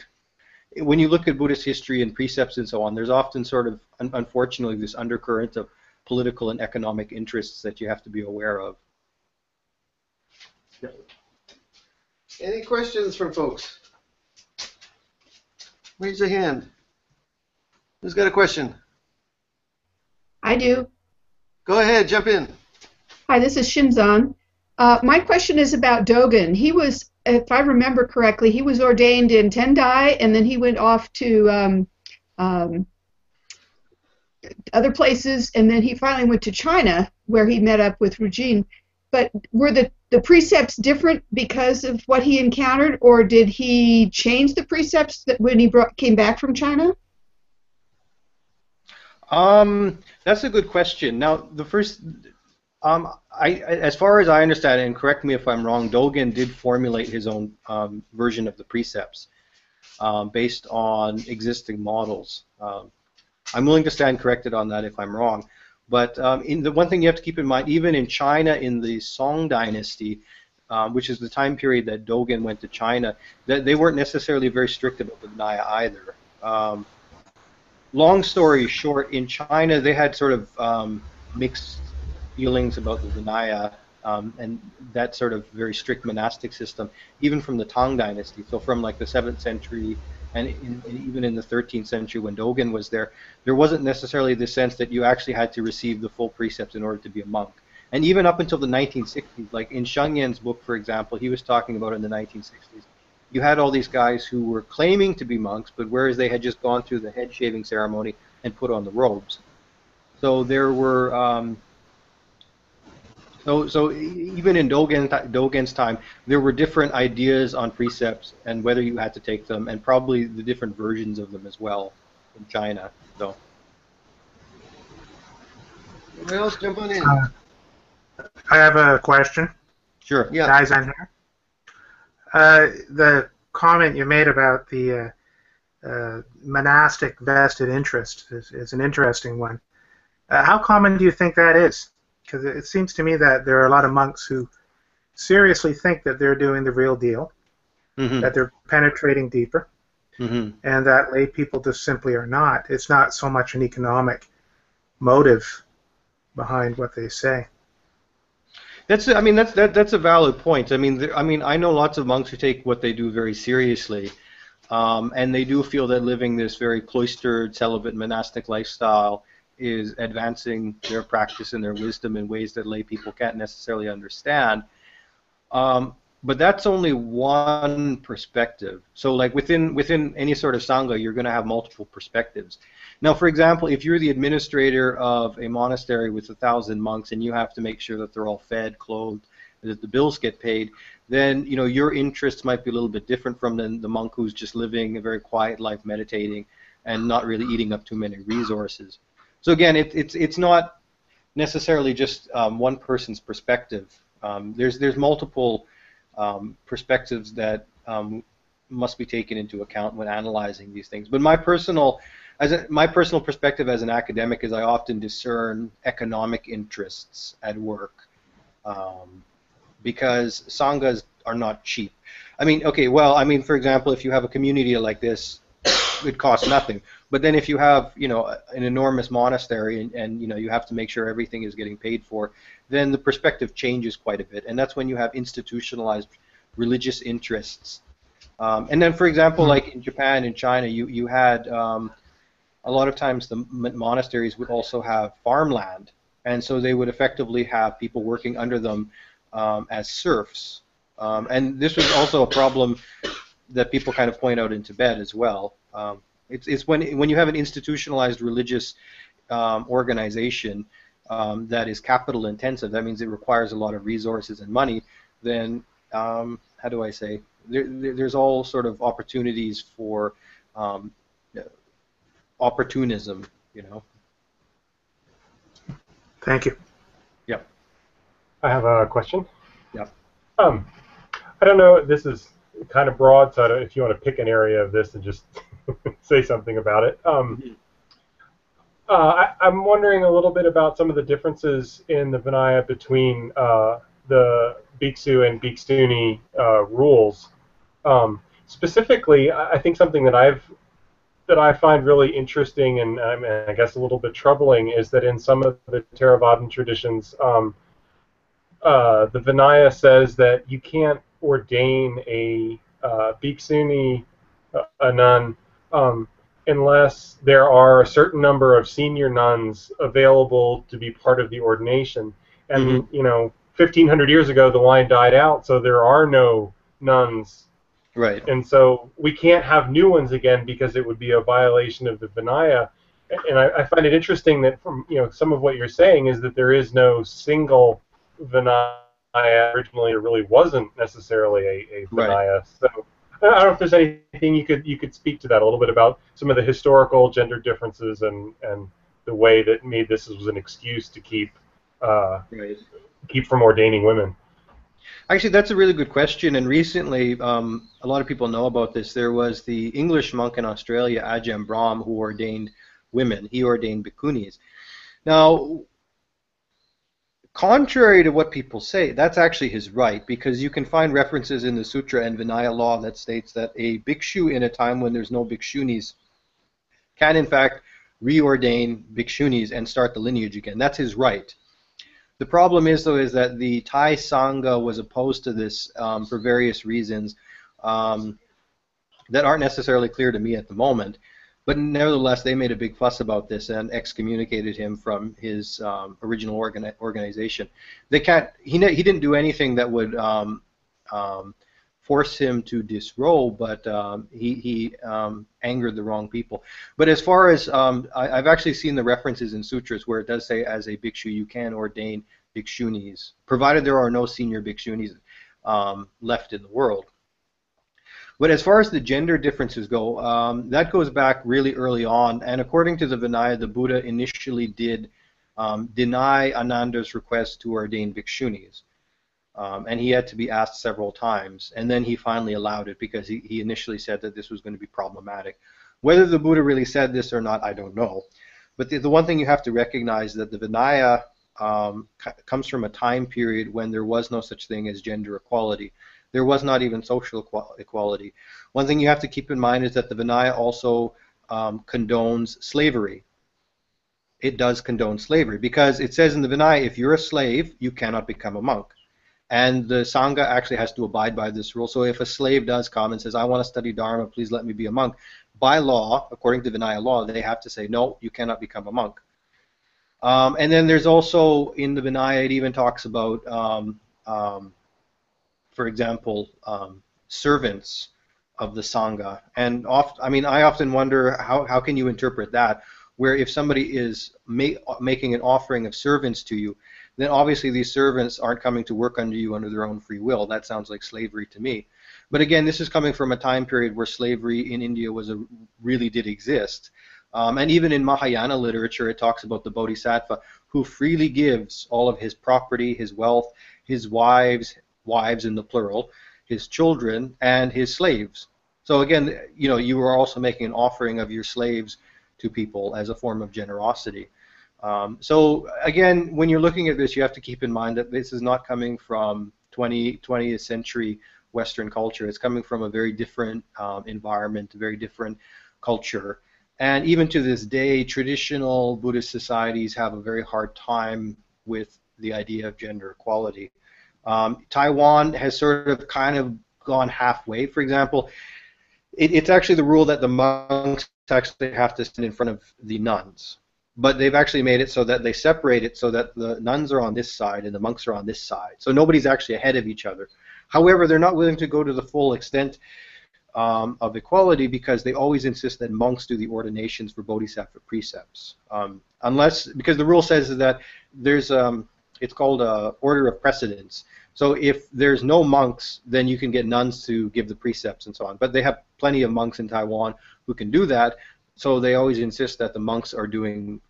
when you look at Buddhist history and precepts and so on, there's often sort of, unfortunately, this undercurrent of political and economic interests that you have to be aware of. Yeah. Any questions from folks? Raise a hand. Who's got a question? I do. Go ahead, jump in. Hi, this is Shinzan. My question is about Dogen. He was, if I remember correctly, he was ordained in Tendai, and then he went off to other places, and then he finally went to China, where he met up with Rujin. But were the precepts different because of what he encountered, or did he change the precepts that when he came back from China? That's a good question. Now, the first, as far as I understand it, and correct me if I'm wrong, Dogen did formulate his own version of the precepts based on existing models. I'm willing to stand corrected on that if I'm wrong. But in the one thing you have to keep in mind, even in China in the Song Dynasty, which is the time period that Dogen went to China, that they weren't necessarily very strict about the Vinaya either. Long story short, in China they had sort of mixed feelings about the Vinaya and that sort of very strict monastic system, even from the Tang Dynasty. So from like the 7th century and even in the 13th century when Dogen was there, there wasn't necessarily the sense that you actually had to receive the full precepts in order to be a monk. And even up until the 1960s, like in Sheng Yan's book, for example, he was talking about in the 1960s, you had all these guys who were claiming to be monks, but whereas they had just gone through the head shaving ceremony and put on the robes. So there were, so even in Dogen's time, there were different ideas on precepts and whether you had to take them, and probably the different versions of them as well in China. So. Anybody else jump on in? I have a question. Sure. Yeah. Guys on here. The comment you made about the monastic vested interest is an interesting one. How common do you think that is? Because it seems to me that there are a lot of monks who seriously think that they're doing the real deal, that they're penetrating deeper, and that lay people just simply are not. It's not so much an economic motive behind what they say. That's a valid point. I mean, I know lots of monks who take what they do very seriously, and they do feel that living this very cloistered, celibate, monastic lifestyle is advancing their practice and their wisdom in ways that lay people can't necessarily understand. But that's only one perspective. So like within any sort of sangha, you're going to have multiple perspectives. Now, for example, if you're the administrator of a monastery with 1,000 monks and you have to make sure that they're all fed, clothed, that the bills get paid, then your interests might be a little bit different from the monk who's just living a very quiet life, meditating, and not really eating up too many resources. So again, it's not necessarily just one person's perspective. There's multiple perspectives that must be taken into account when analyzing these things. But my personal perspective as an academic is I often discern economic interests at work because sanghas are not cheap. I mean, okay, well, I mean, for example, if you have a community like this, it costs nothing. But then if you have, an enormous monastery and you have to make sure everything is getting paid for, then the perspective changes quite a bit. And that's when you have institutionalized religious interests. And then, for example, like in Japan and China, you had a lot of times the monasteries would also have farmland. And so they would effectively have people working under them as serfs. And this was also a problem that people kind of point out in Tibet as well. It's when you have an institutionalized religious organization that is capital intensive, that means it requires a lot of resources and money, then how do I say, there's all sort of opportunities for opportunism, Thank you. Yep. I have a question. Yeah. Um, I don't know. This is kind of broad, so I don't, if you want to pick an area of this and just say something about it. Mhm. I'm wondering a little bit about some of the differences in the Vinaya between the Bhiksu and Bhikshuni rules. Specifically, I think something that I find really interesting and I guess a little bit troubling is that in some of the Theravadan traditions, the Vinaya says that you can't ordain a bhikshuni, a nun, um, unless there are a certain number of senior nuns available to be part of the ordination. Hmm. And 1,500 years ago, the line died out, so there are no nuns, Right. and so we can't have new ones again because it would be a violation of the Vinaya. And I find it interesting that from some of what you're saying is that there is no single Vinaya originally. There really wasn't necessarily a Right. Vinaya. So I don't know if there's anything you could speak to that a little bit about some of the historical gender differences and the way that made this was an excuse to uh, Right. keep from ordaining women. Actually, that's a really good question. And recently, a lot of people know about this. There was the English monk in Australia, Ajahn Brahm, who ordained women. He ordained bhikkhunis. Now, contrary to what people say, that's actually his right, because you can find references in the Sutra and Vinaya law that states that a bhikshu in a time when there's no bhikshunis can, in fact, reordain bhikshunis and start the lineage again. That's his right. The problem is, though, is that the Thai Sangha was opposed to this for various reasons um, that aren't necessarily clear to me at the moment. But nevertheless, they made a big fuss about this and excommunicated him from his original organization. They can't. He didn't do anything that would um, force him to disrobe, but he angered the wrong people. But as far as I've actually seen the references in sutras where it does say as a bhikshu you can ordain bhikshunis, provided there are no senior bhikshunis left in the world. But as far as the gender differences go, that goes back really early on. And according to the Vinaya, the Buddha initially did deny Ananda's request to ordain bhikshunis. And he had to be asked several times. And then he finally allowed it because he initially said that this was going to be problematic. Whether the Buddha really said this or not, I don't know. But the one thing you have to recognize that the Vinaya comes from a time period when there was no such thing as gender equality. There was not even social equality. One thing you have to keep in mind is that the Vinaya also condones slavery. It does condone slavery because it says in the Vinaya, if you're a slave, you cannot become a monk. And the Sangha actually has to abide by this rule. So if a slave does come and says, I want to study Dharma, please let me be a monk, by law, according to Vinaya law, they have to say, no, you cannot become a monk. And then there's also, in the Vinaya, it even talks about, for example, servants of the Sangha. And I often wonder, how can you interpret that? Where if somebody is making an offering of servants to you, then obviously these servants aren't coming to work under you under their own free will. That sounds like slavery to me. But again, this is coming from a time period where slavery in India really did exist. And even in Mahayana literature, it talks about the Bodhisattva who freely gives all of his property, his wealth, his wives in the plural, his children, and his slaves. So again, you are also making an offering of your slaves to people as a form of generosity. So again, when you're looking at this, you have to keep in mind that this is not coming from 20th century Western culture. It's coming from a very different environment, a very different culture. And even to this day, traditional Buddhist societies have a very hard time with the idea of gender equality. Taiwan has sort of kind of gone halfway. For example, it's actually the rule that the monks actually have to stand in front of the nuns. But they've actually made it so that they separate it so that the nuns are on this side and the monks are on this side. So nobody's actually ahead of each other. However, they're not willing to go to the full extent of equality because they always insist that monks do the ordinations for bodhisattva precepts. Because the rule says that there's, it's called a order of precedence. So if there's no monks, then you can get nuns to give the precepts and so on. But they have plenty of monks in Taiwan who can do that. So they always insist that the monks are doing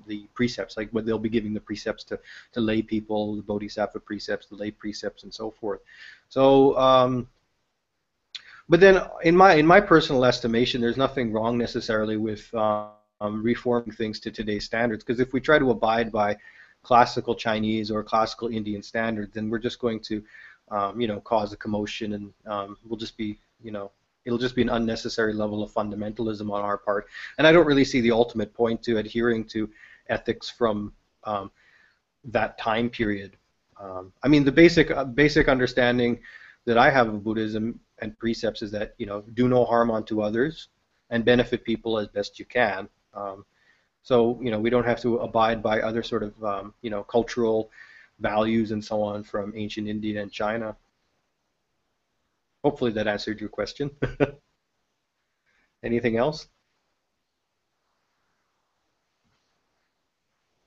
the precepts, like what they'll be giving the precepts to lay people, the bodhisattva precepts, the lay precepts, and so forth. So, but then in my personal estimation, there's nothing wrong necessarily with reforming things to today's standards, because if we try to abide by classical Chinese or classical Indian standards, then we're just going to cause a commotion, and we'll just be, it'll just be an unnecessary level of fundamentalism on our part. And I don't really see the ultimate point to adhering to ethics from that time period. I mean, the basic understanding that I have of Buddhism and precepts is that, do no harm unto others and benefit people as best you can. So, we don't have to abide by other sort of, cultural values and so on from ancient India and China. Hopefully that answered your question. Anything else?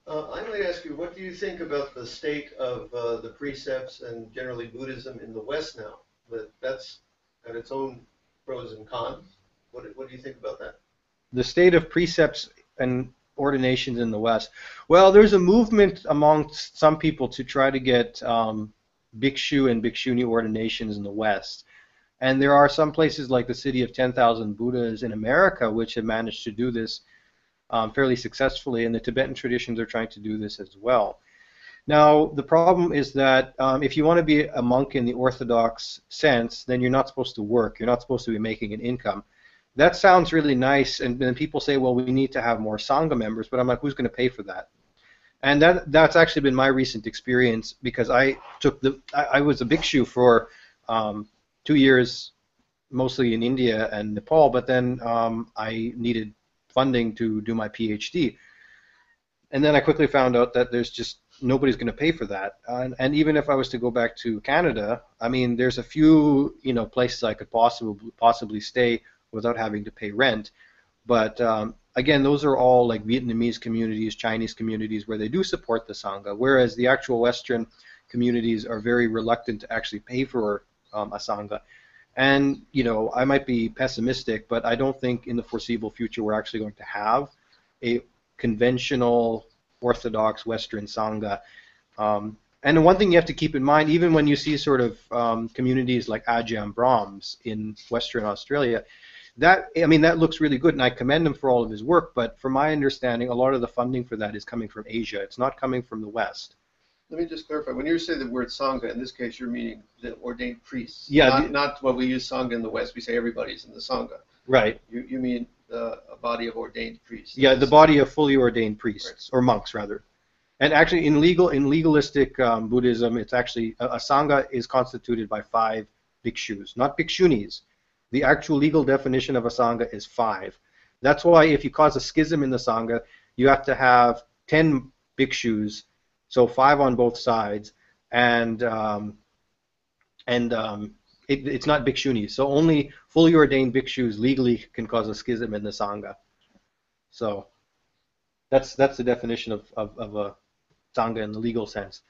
I might ask you, what do you think about the state of the precepts and generally Buddhism in the West now? That's got its own pros and cons. What do you think about that? The state of precepts and ordinations in the West. Well, there's a movement amongst some people to try to get bhikshu and bhikshuni ordinations in the West. And there are some places like the City of 10,000 Buddhas in America which have managed to do this fairly successfully, and the Tibetan traditions are trying to do this as well. Now, the problem is that if you want to be a monk in the Orthodox sense, then you're not supposed to work. You're not supposed to be making an income. That sounds really nice, and then people say, well, we need to have more Sangha members, but I'm like, who's going to pay for that? And that's actually been my recent experience, because I was a bhikshu for 2 years, mostly in India and Nepal, but then I needed funding to do my PhD. And then I quickly found out that there's just nobody's going to pay for that. And even if I was to go back to Canada, I mean, there's a few places I could possibly stay without having to pay rent. But again, those are all like Vietnamese communities, Chinese communities where they do support the Sangha, whereas the actual Western communities are very reluctant to actually pay for a Sangha. And, I might be pessimistic, but I don't think in the foreseeable future we're actually going to have a conventional Orthodox Western Sangha. And the one thing you have to keep in mind, even when you see sort of communities like Ajahn Brahms in Western Australia, that looks really good, and I commend him for all of his work, but from my understanding, a lot of the funding for that is coming from Asia. It's not coming from the West. Let me just clarify. When you say the word Sangha, in this case, you're meaning the ordained priests. Yeah. Not what we use Sangha in the West. We say everybody's in the Sangha. Right. You mean a body of ordained priests. Yeah, the body of fully ordained priests, right. Or monks, rather. And actually, in legalistic Buddhism, it's actually, a Sangha is constituted by 5 bhikshus, not bhikshunis. The actual legal definition of a Sangha is 5. That's why if you cause a schism in the Sangha, you have to have 10 bhikshus, so 5 on both sides, and it's not bhikshunis. So only fully ordained bhikshus legally can cause a schism in the Sangha. So that's the definition of a Sangha in the legal sense.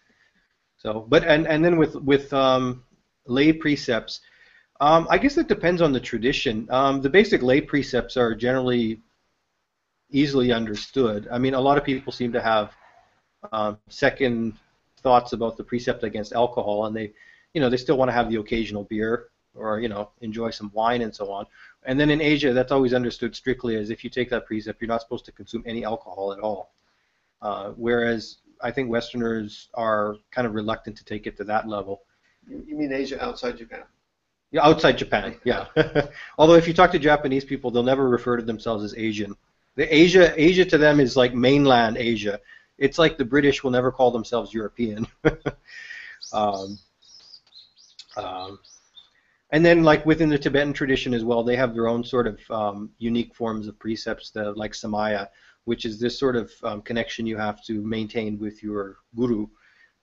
So, but and then with lay precepts, I guess it depends on the tradition. The basic lay precepts are generally easily understood. I mean, a lot of people seem to have second thoughts about the precept against alcohol, and they still want to have the occasional beer or enjoy some wine and so on. And then in Asia, that's always understood strictly as if you take that precept, you're not supposed to consume any alcohol at all. Whereas I think Westerners are kind of reluctant to take it to that level. You mean Asia outside Japan? Yeah, outside Japan, yeah. Although if you talk to Japanese people, they'll never refer to themselves as Asian. Asia to them is like mainland Asia. It's like the British will never call themselves European. And then, like within the Tibetan tradition as well, they have their own sort of unique forms of precepts, like Samaya, which is this sort of connection you have to maintain with your guru.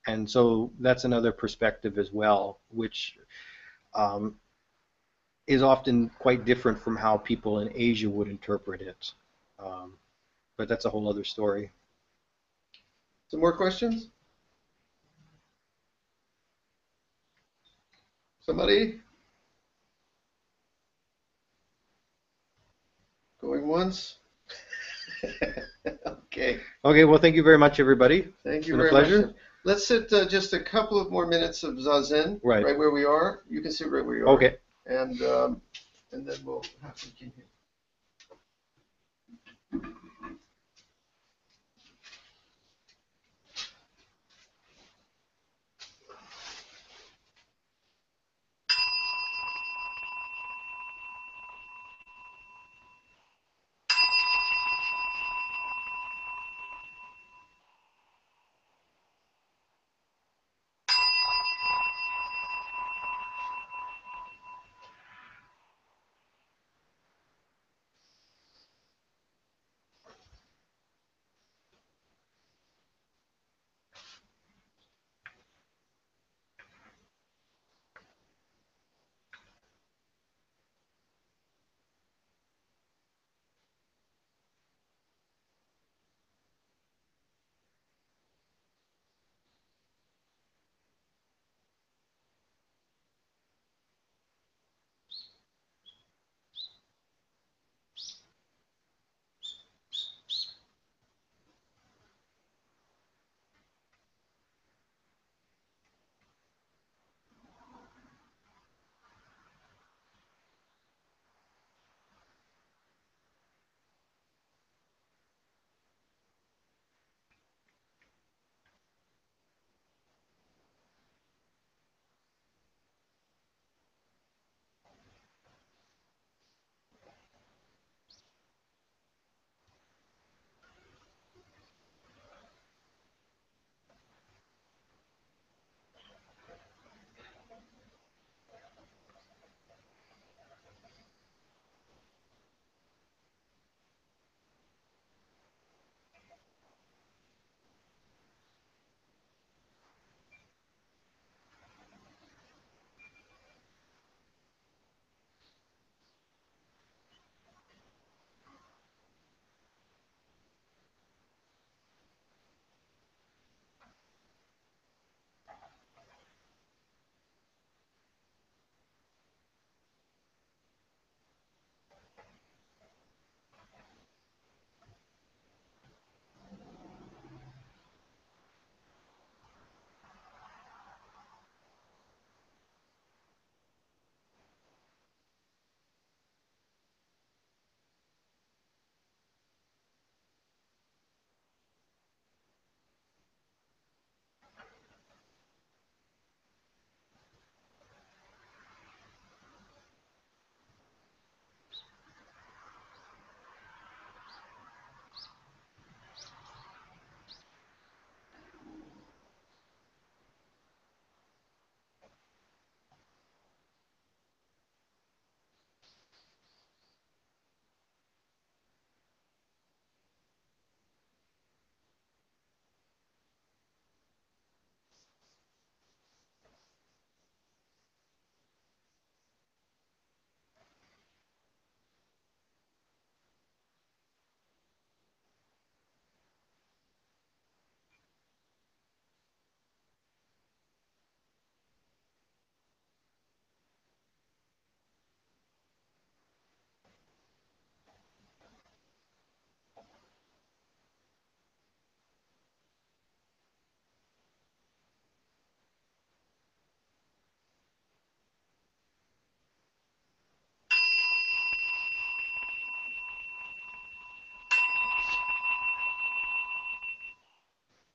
And so that's another perspective as well, which is often quite different from how people in Asia would interpret it. But that's a whole other story. Some more questions? Somebody? Going once? Okay. Okay, well, thank you very much, everybody. Thank It's you been a very much. pleasure. Let's sit just a couple of more minutes of Zazen, Right. right where we are. You can sit right where you are. Okay. And then we'll have some tea here.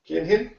Can hit.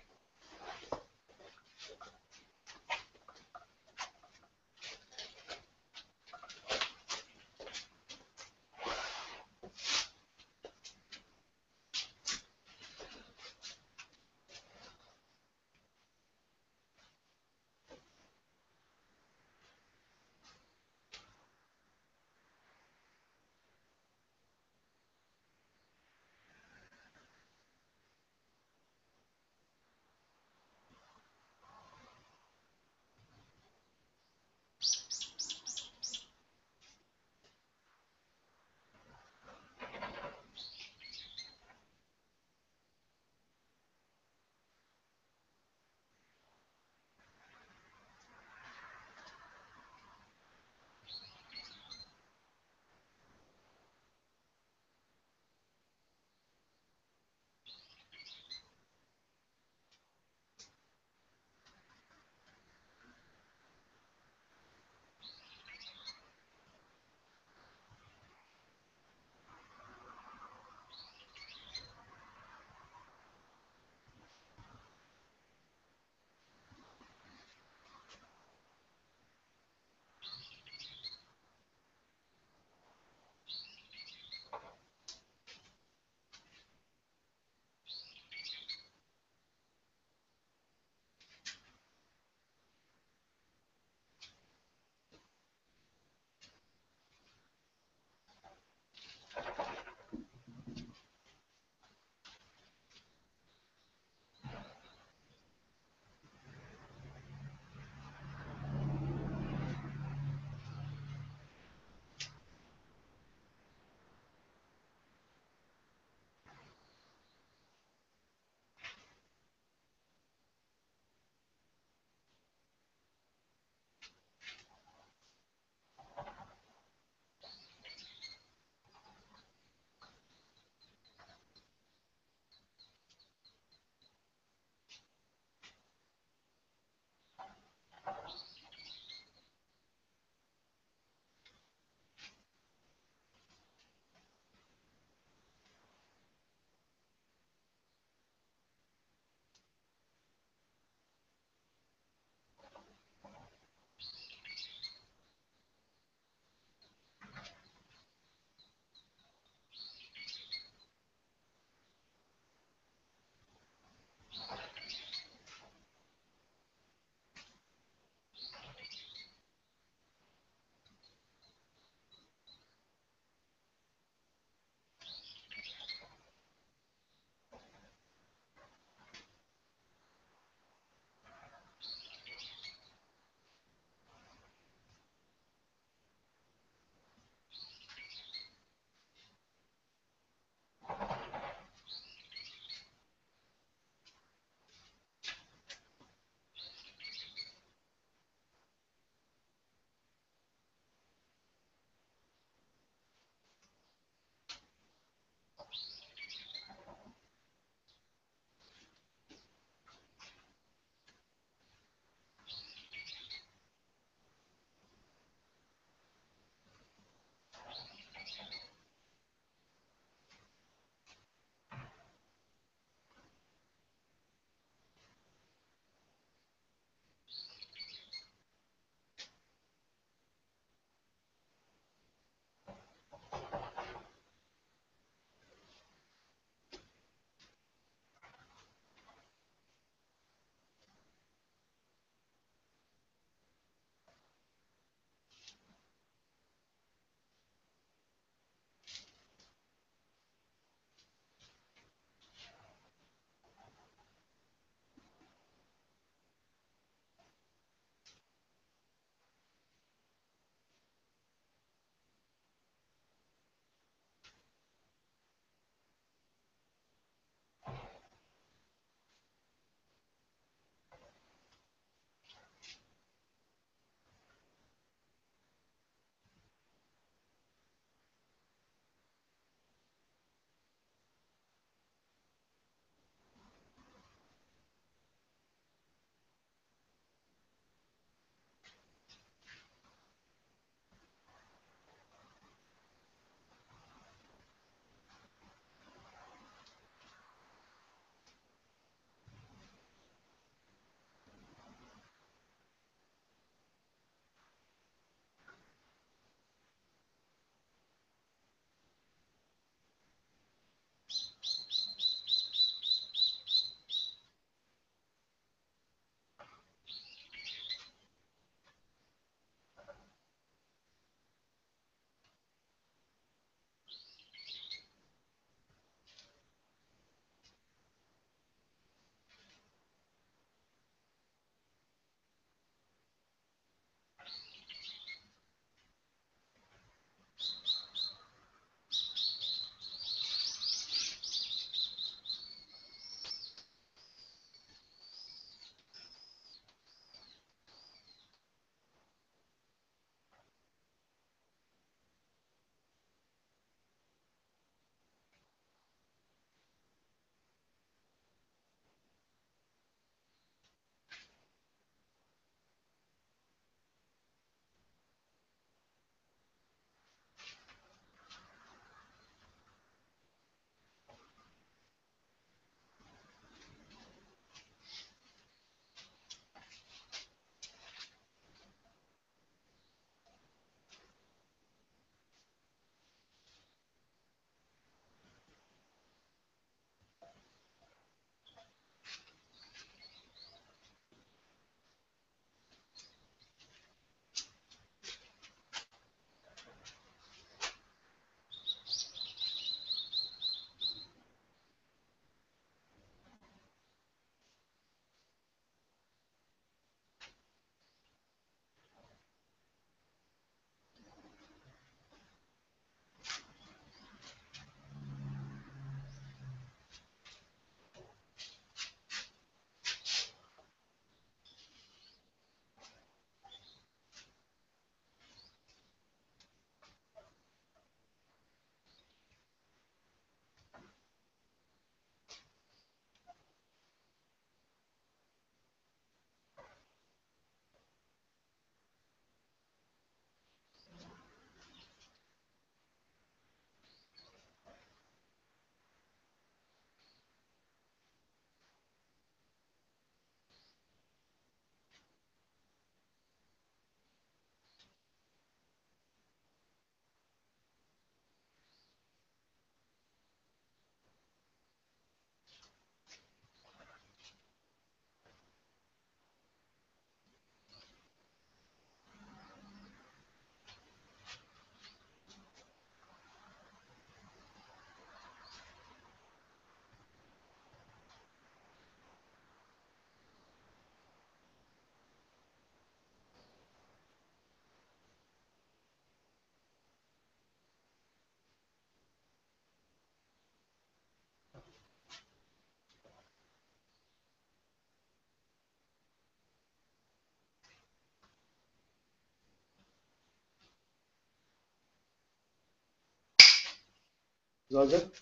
Zazen?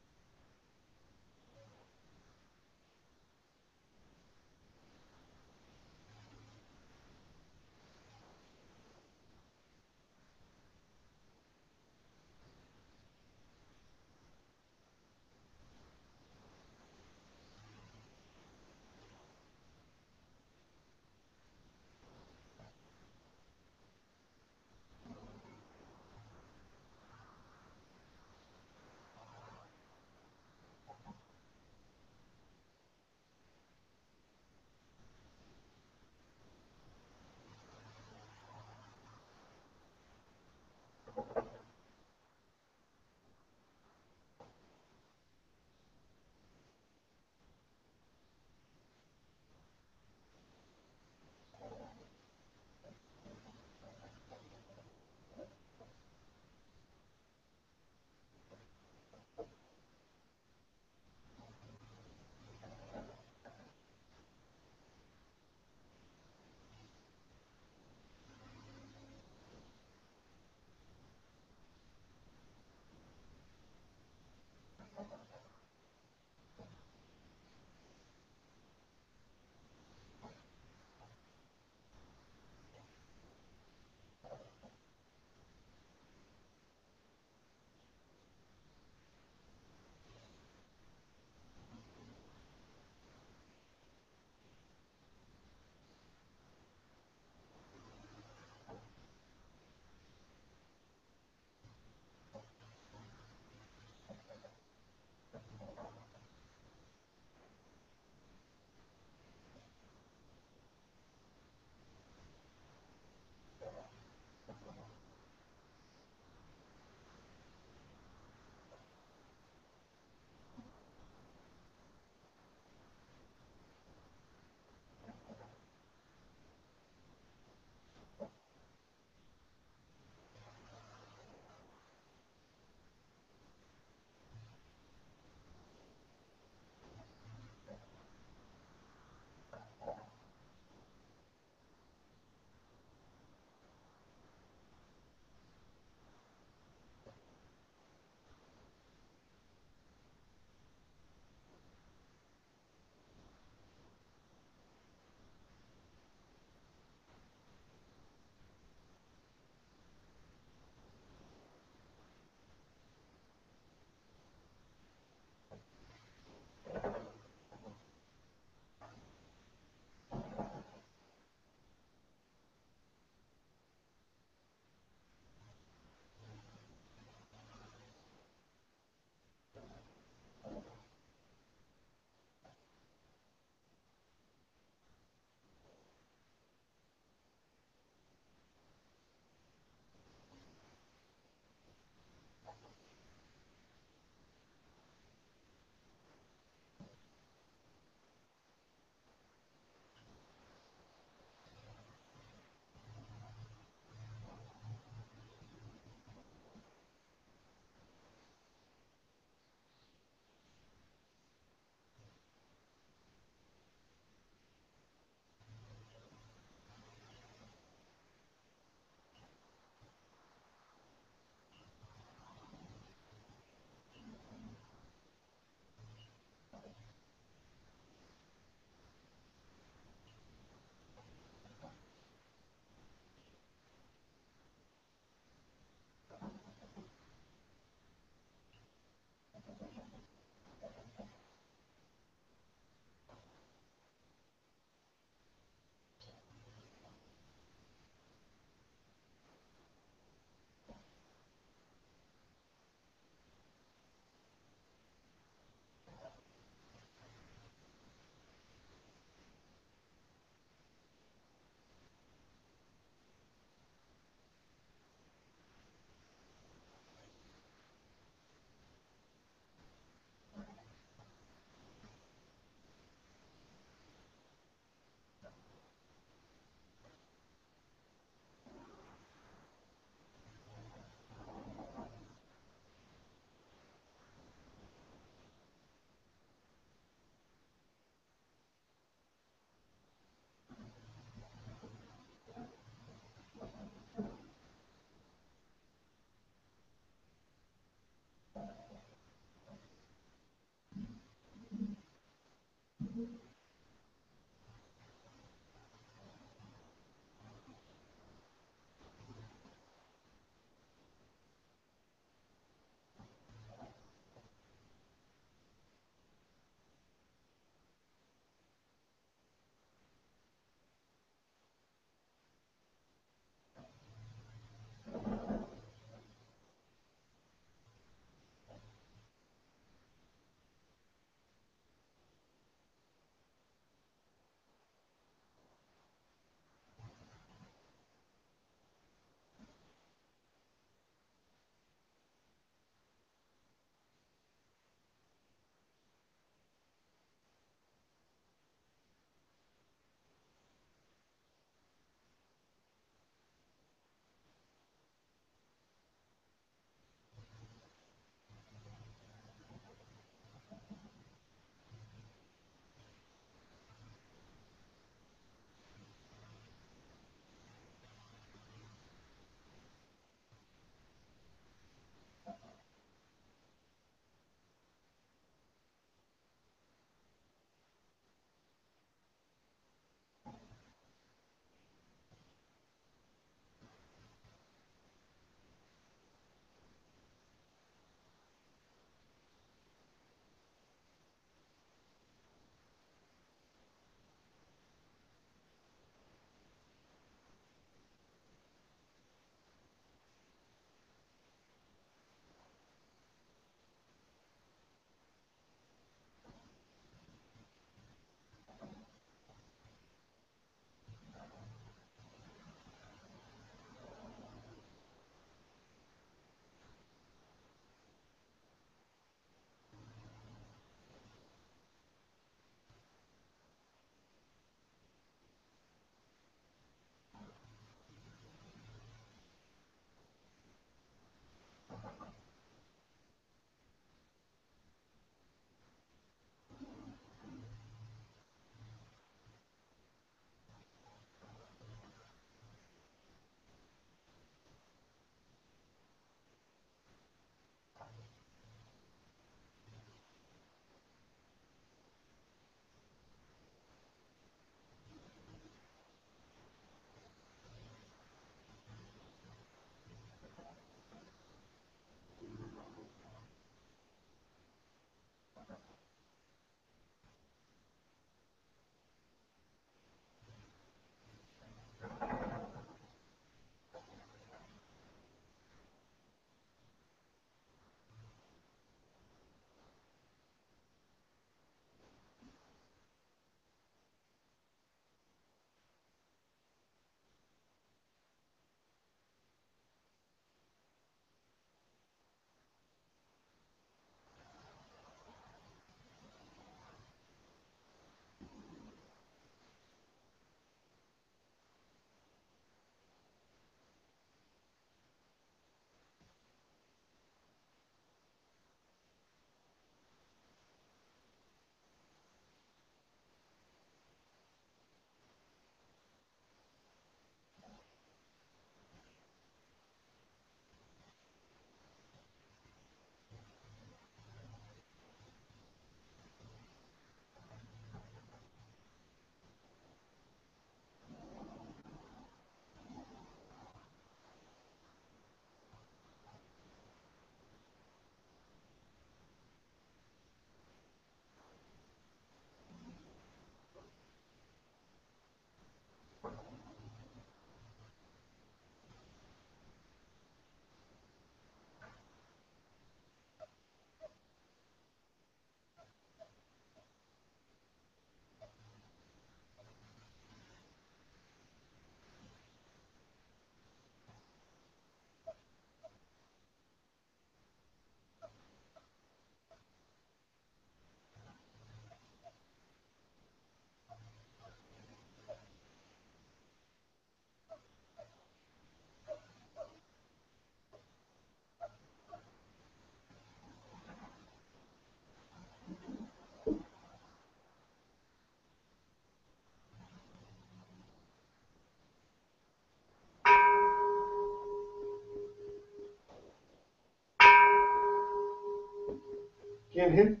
Can't hit.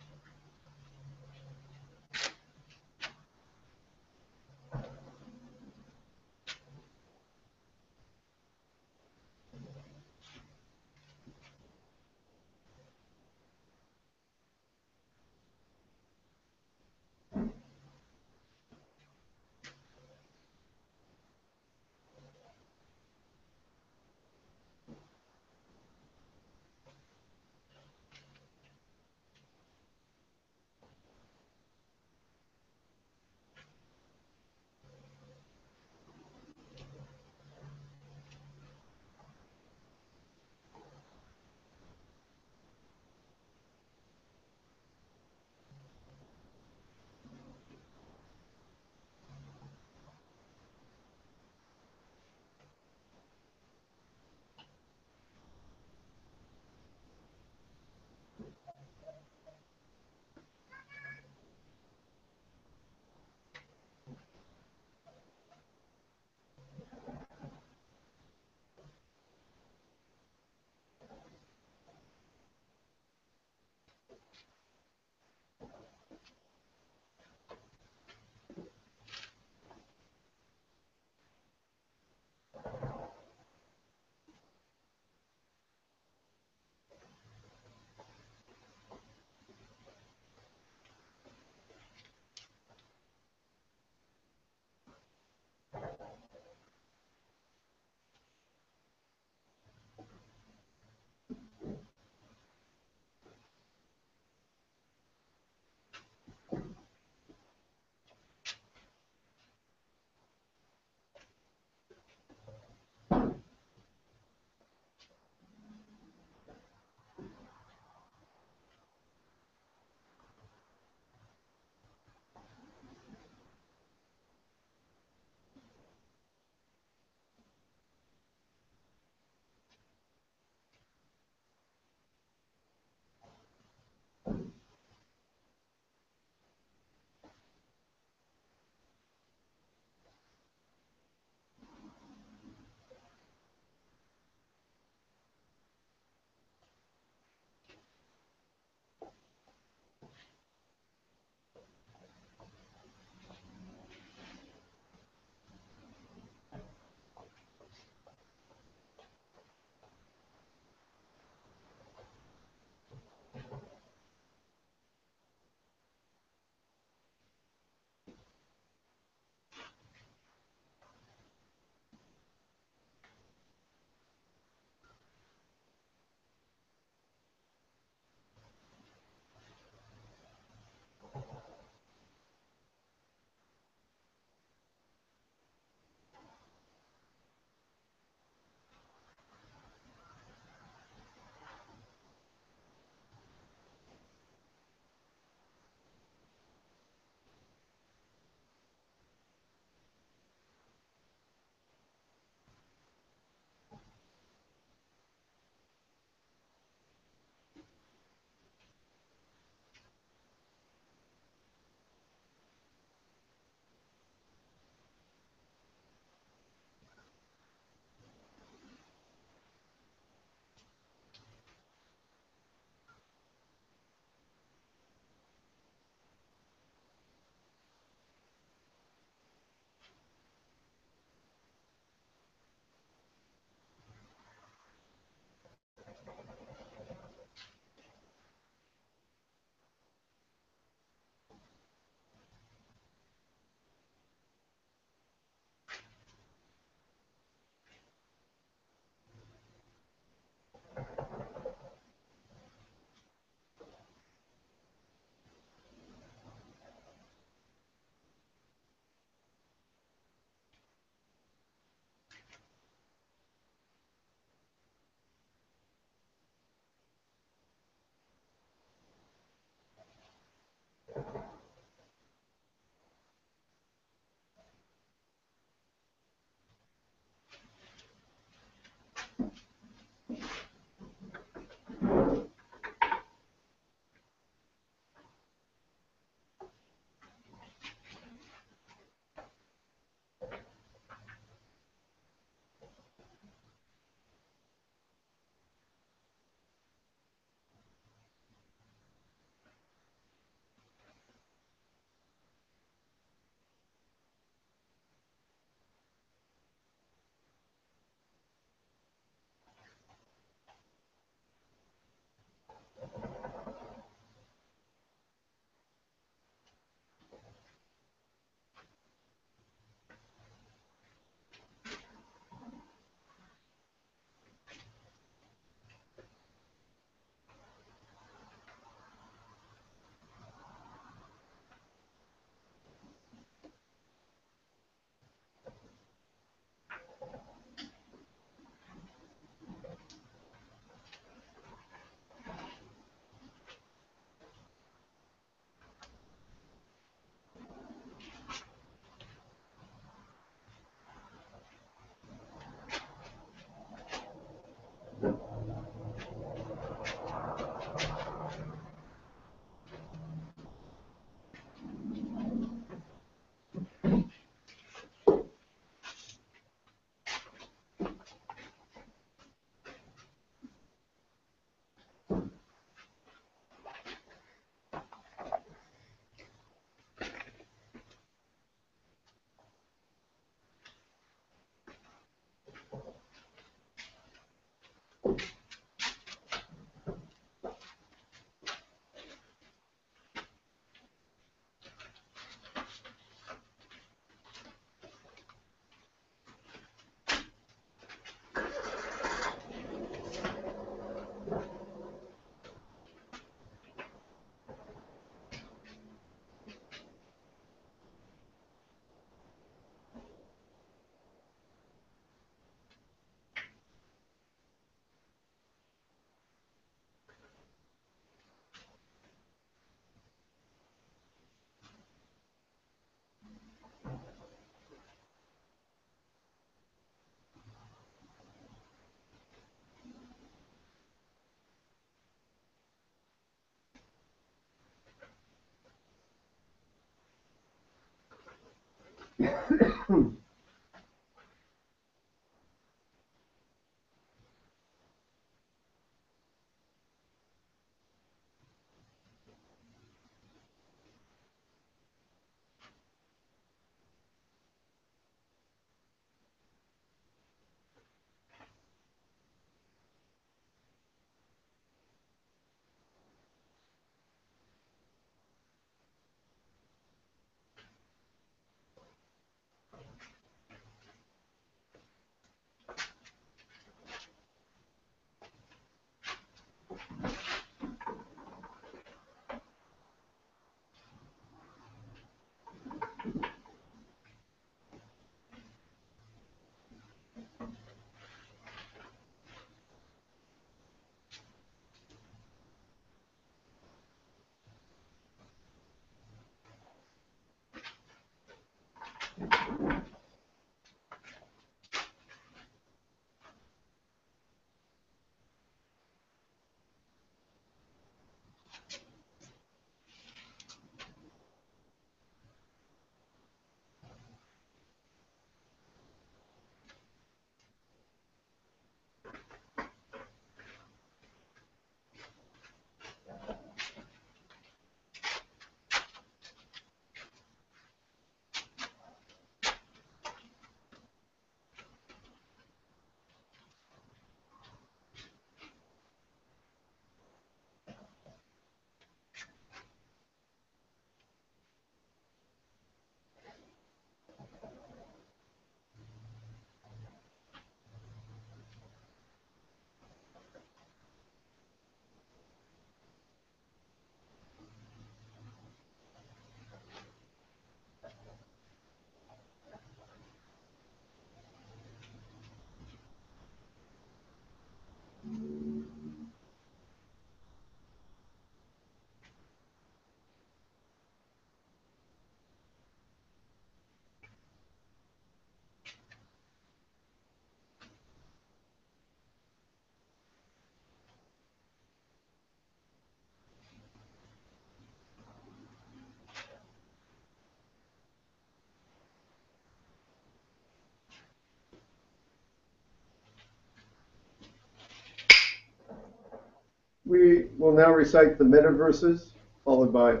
We will now recite the meta verses, followed by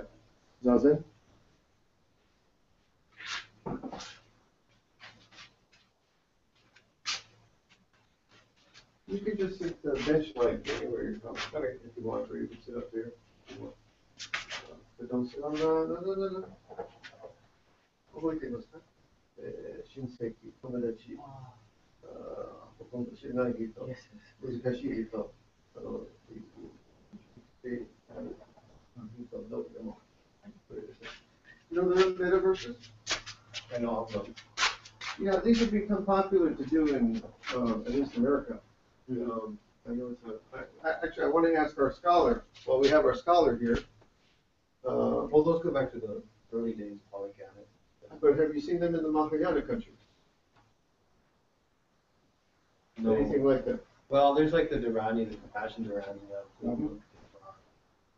Zazen. You could just sit the bench like anywhere you're comfortable, if you want, or you can sit up there if you want. But don't sit on the. 覚えていますか？新世紀友達、ほとんど知らない人、難しい人、で、人どうでも、これですね。You know the metaverses? I know of them. Yeah, these have become popular to do in, at least America. I know it's actually, I want to ask our scholar. Well, we have our scholar here. Well, those go back to the early days of polygamy. But have you seen them in the Mahayana countries? No. Anything like that? Well, there's like the Dharani, the compassion Dharani,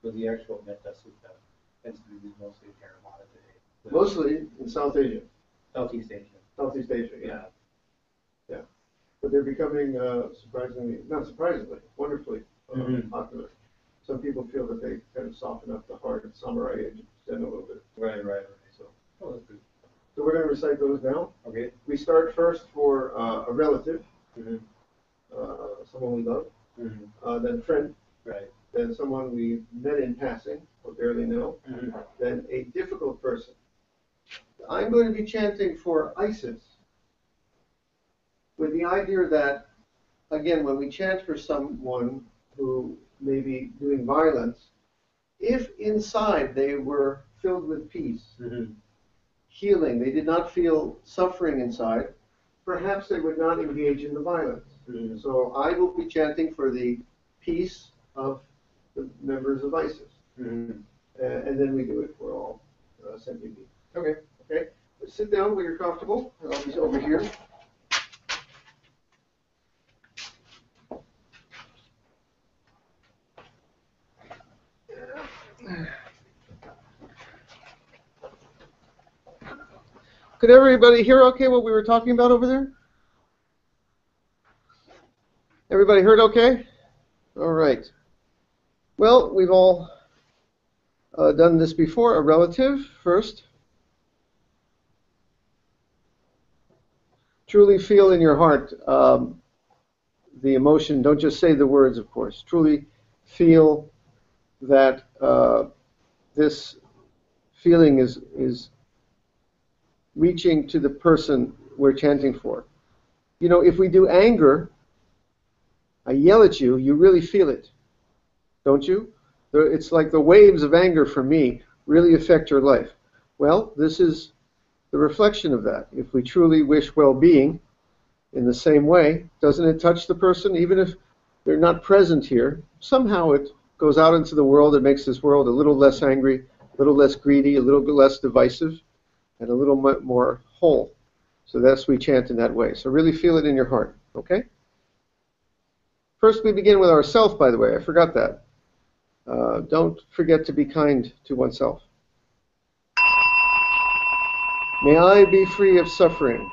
but the actual Metta Sutta tends to be used mostly in Theravada today. Mostly in South Asia. Southeast Asia. Southeast Asia, yeah. Yeah. Yeah. But they're becoming surprisingly, not surprisingly, wonderfully popular. Some people feel that they kind of soften up the heart of samurai age then a little bit. Right. So, oh, that's good. So we're going to recite those now. Okay. We start first for a relative, someone we love, then a friend, Right. then someone we met in passing or barely know, then a difficult person. I'm going to be chanting for ISIS with the idea that, again, when we chant for someone who may be doing violence, if inside they were filled with peace, healing, they did not feel suffering inside, perhaps they would not engage in the violence. So I will be chanting for the peace of the members of ISIS. And then we do it for all sentient beings. Okay. Sit down where you're comfortable. I'll be over here. Could everybody hear okay what we were talking about over there? Everybody heard okay? All right. Well, we've all done this before. A relative first. Truly feel in your heart the emotion. Don't just say the words, of course. Truly feel that this feeling is reaching to the person we're chanting for. You know, if we do anger, I yell at you, you really feel it, don't you? It's like the waves of anger for me really affect your life. Well, this is the reflection of that. If we truly wish well-being in the same way, doesn't it touch the person? Even if they're not present here, somehow it goes out into the world. It makes this world a little less angry, a little less greedy, a little less divisive, and a little more whole. So that's we chant in that way. So really feel it in your heart, okay? First, we begin with ourself, by the way. I forgot that. Don't forget to be kind to oneself. May I be free of suffering.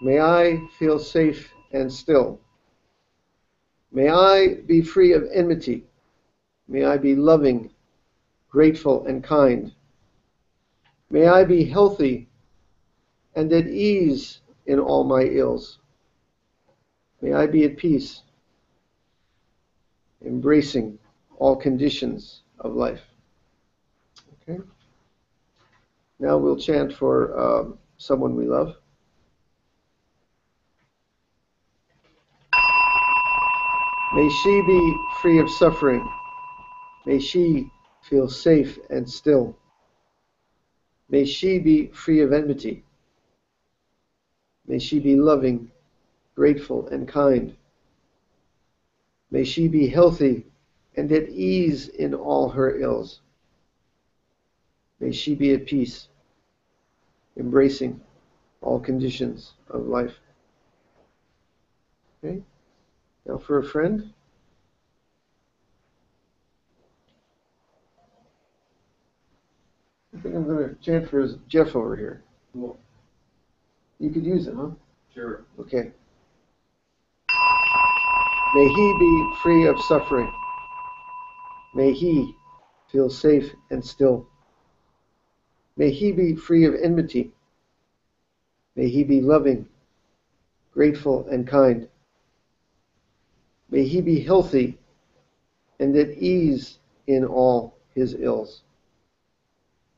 May I feel safe and still. May I be free of enmity. May I be loving, grateful, and kind. May I be healthy and at ease in all my ills. May I be at peace, embracing all conditions of life. Okay. Now we'll chant for someone we love. May she be free of suffering. May she feel safe and still. May she be free of enmity. May she be loving, grateful, and kind. May she be healthy and at ease in all her ills. May she be at peace, embracing all conditions of life. Okay? Now for a friend. I think I'm going to chant for Jeff over here. Cool. You could use it, huh? Sure. Okay. May he be free of suffering. May he feel safe and still. May he be free of enmity. May he be loving, grateful, and kind. May he be healthy and at ease in all his ills.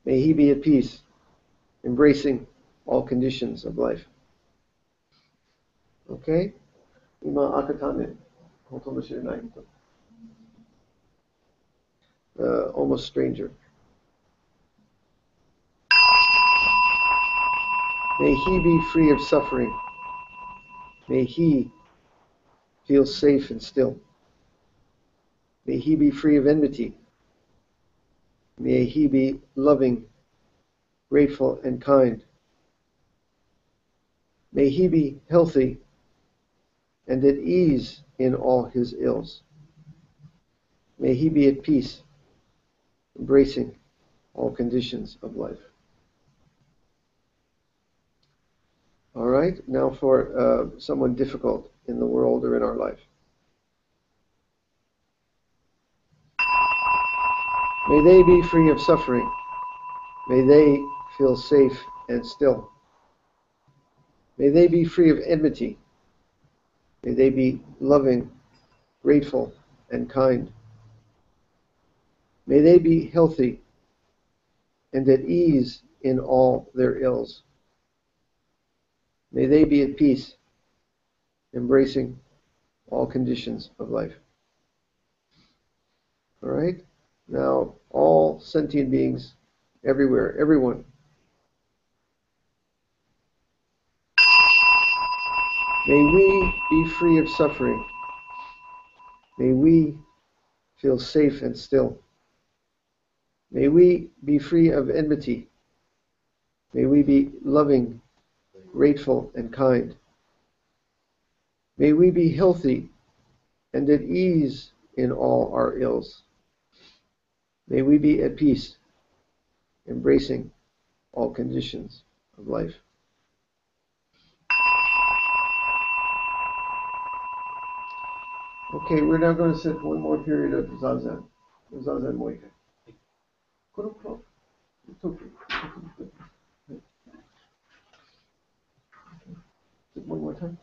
May he be at peace, embracing all conditions of life. Okay? Ima akatane. Almost stranger. May he be free of suffering. May he feel safe and still. May he be free of enmity. May he be loving, grateful, and kind. May he be healthy and at ease in all his ills. May he be at peace, embracing all conditions of life. All right, now for someone difficult in the world or in our life. May they be free of suffering. May they feel safe and still. May they be free of enmity. May they be loving, grateful, and kind. May they be healthy and at ease in all their ills. May they be at peace, embracing all conditions of life. All right? Now, all sentient beings everywhere, everyone. May we be free of suffering. May we feel safe and still. May we be free of enmity. May we be loving, grateful, and kind. May we be healthy and at ease in all our ills. May we be at peace, embracing all conditions of life. Okay, we're now going to sit one more period of Zazen. Zazen Moike. It's okay. Sit one more time.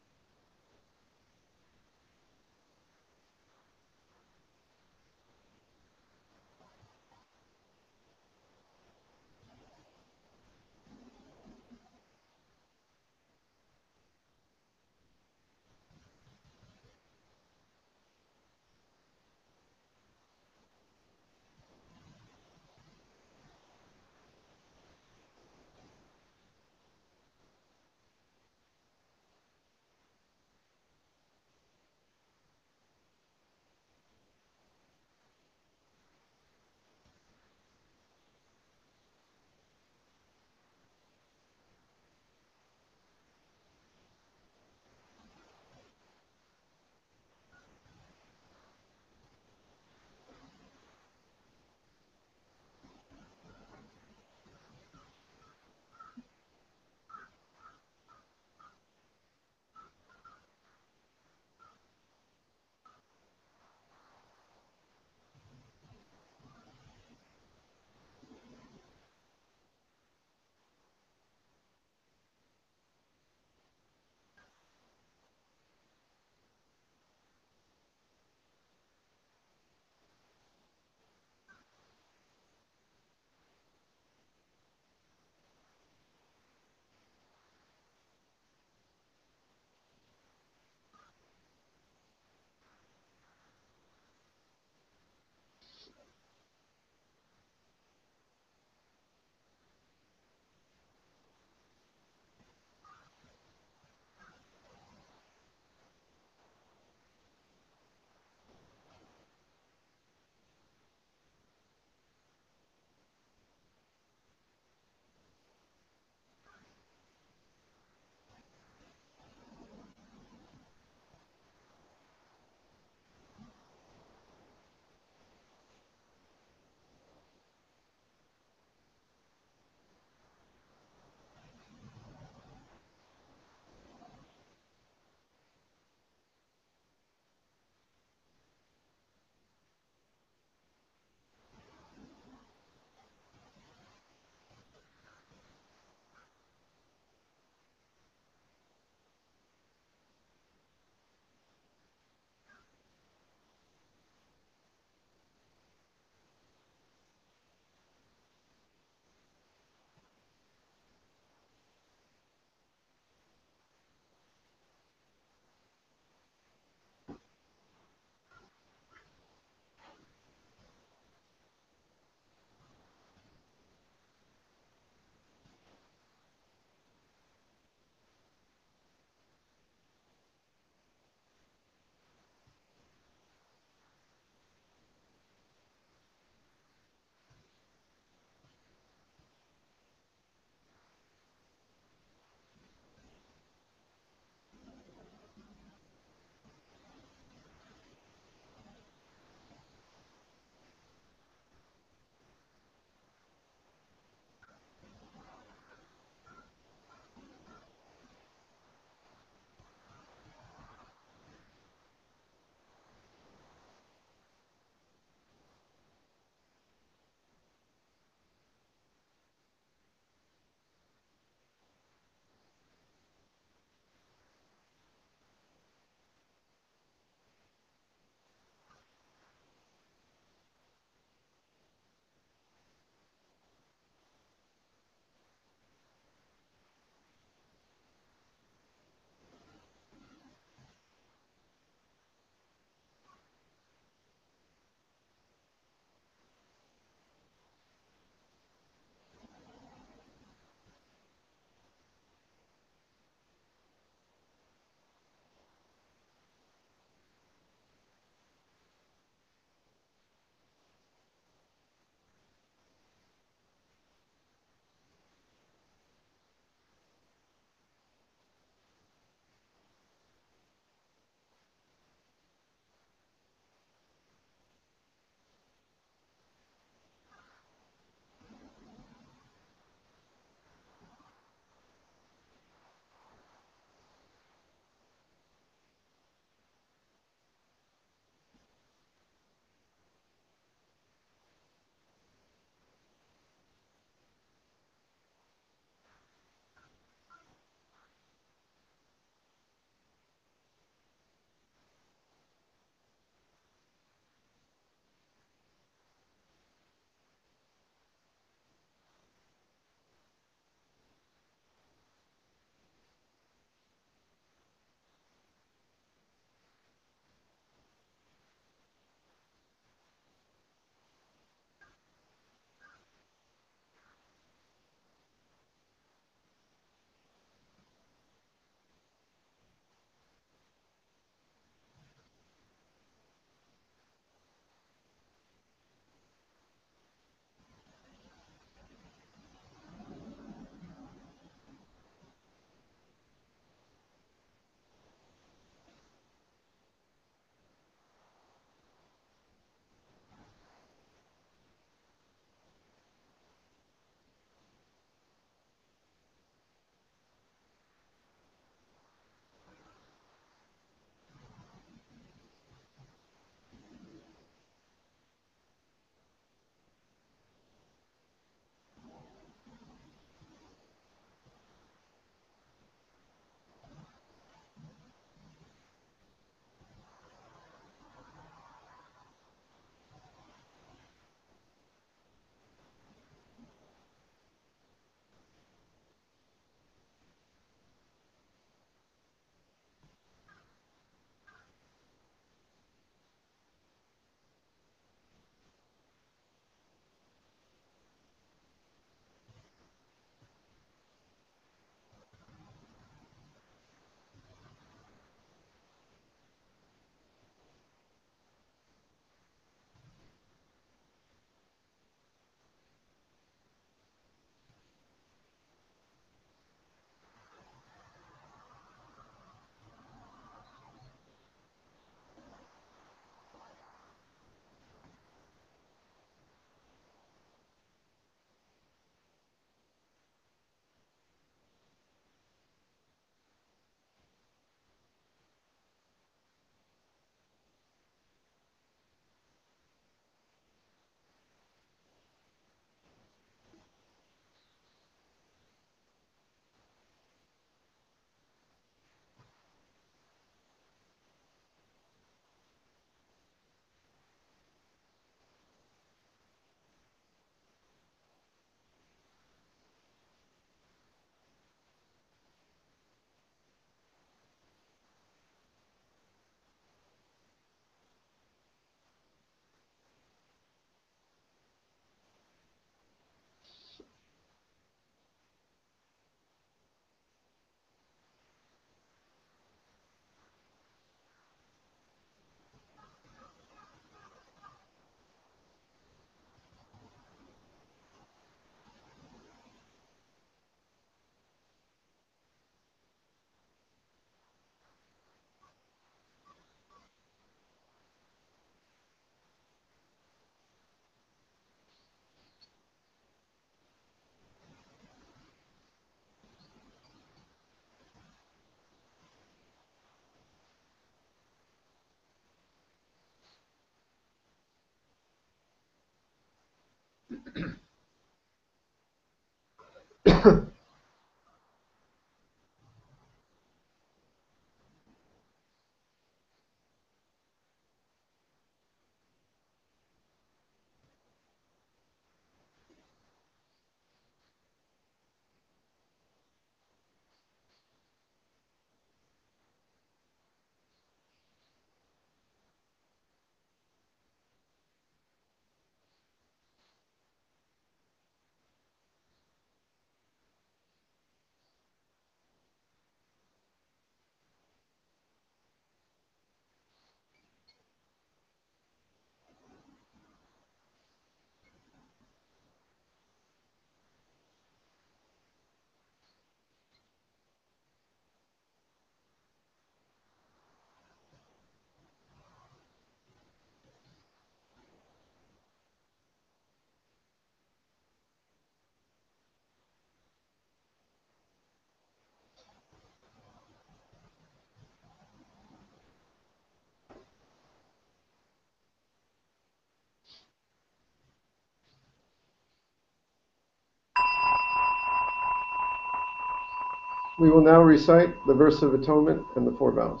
We will now recite the verse of atonement and the four vows.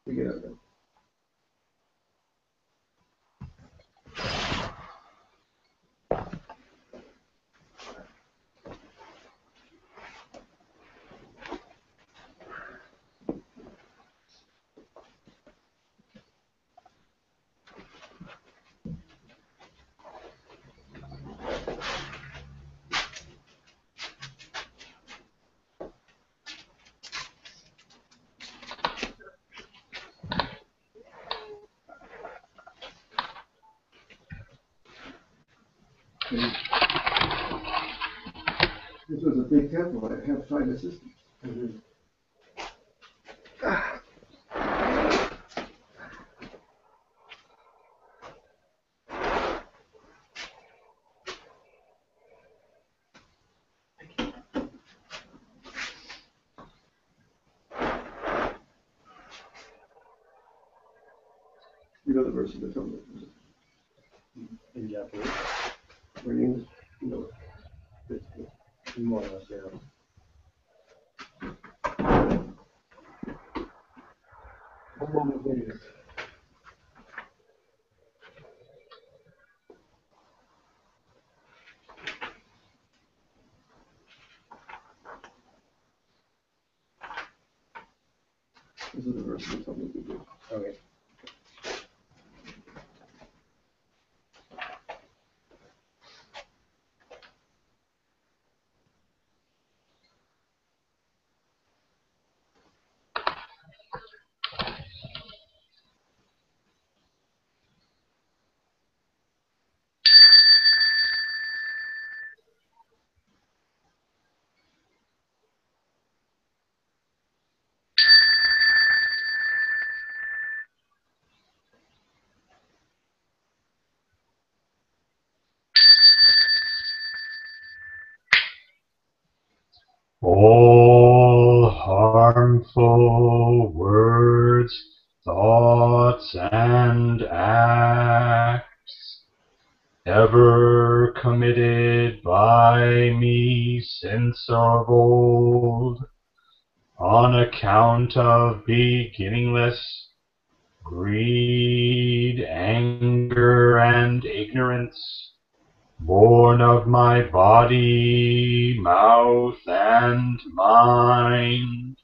Begin at that. This was a big temple. I have 5 assistants. Mm-hmm. You know the verse of atonement. In Japanese? Or in English? No. More or less, yeah. One moment, please. This is the verse of atonement we do. Okay. All harmful words, thoughts, and acts ever committed by me since of old, on account of beginningless greed, anger, and ignorance, born of my body, mouth, and mind,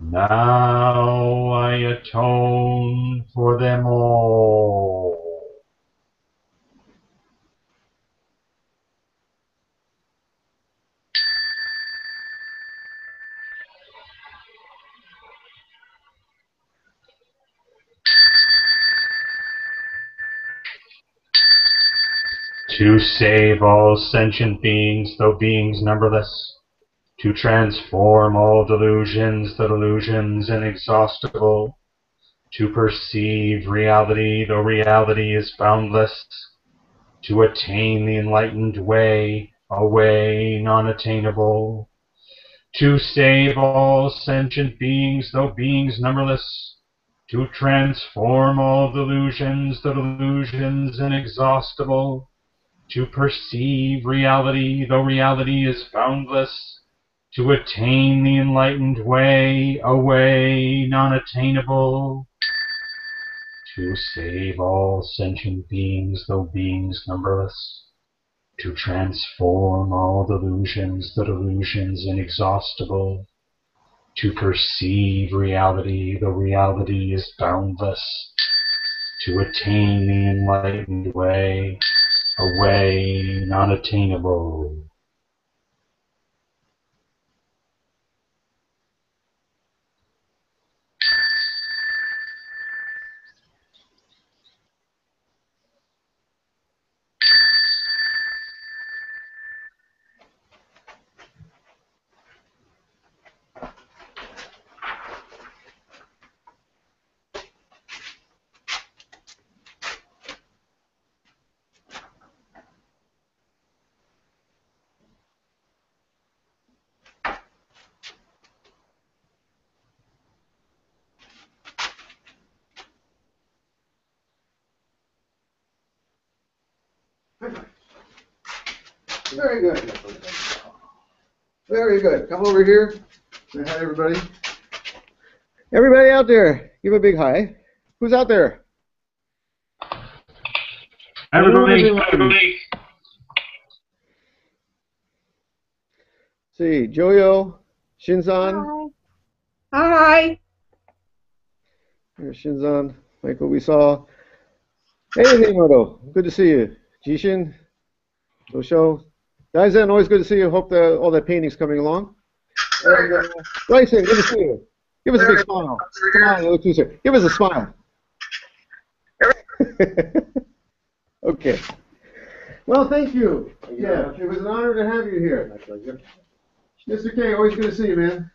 now I atone for them all. To save all sentient beings, though beings numberless, to transform all delusions, though delusions inexhaustible, to perceive reality, though reality is boundless, to attain the enlightened way, a way non-attainable, to save all sentient beings, though beings numberless, to transform all delusions, though delusions inexhaustible, to perceive reality, though reality is boundless, to attain the enlightened way, a way non-attainable, to save all sentient beings, though beings numberless, to transform all delusions, the delusions inexhaustible, to perceive reality, though reality is boundless, to attain the enlightened way, a way non-attainable. Very good. Very good. Come over here. Say hi, everybody. Everybody out there, give a big hi. Who's out there? Everybody, Hello, everyone. everybody. See, Joyo, Shinzan. Hi. There's Shinzan. Michael, we saw. Hey, Himoto. Good to see you. Jishin, Osho. Daisen, always good to see you. Hope all that painting's coming along. And Bryson, good to see you. Give us a big smile. Come on, you look too serious. Give us a smile. Okay. Well, thank you. Yeah, it was an honor to have you here. My pleasure. Mr. K, always good to see you, man.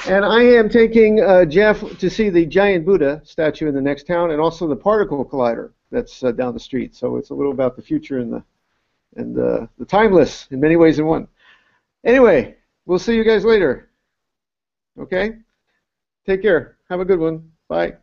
And I am taking Jeff to see the giant Buddha statue in the next town, and also the particle collider that's down the street. So it's a little about the future and the timeless in many ways in one. Anyway, we'll see you guys later. Okay? Take care. Have a good one. Bye.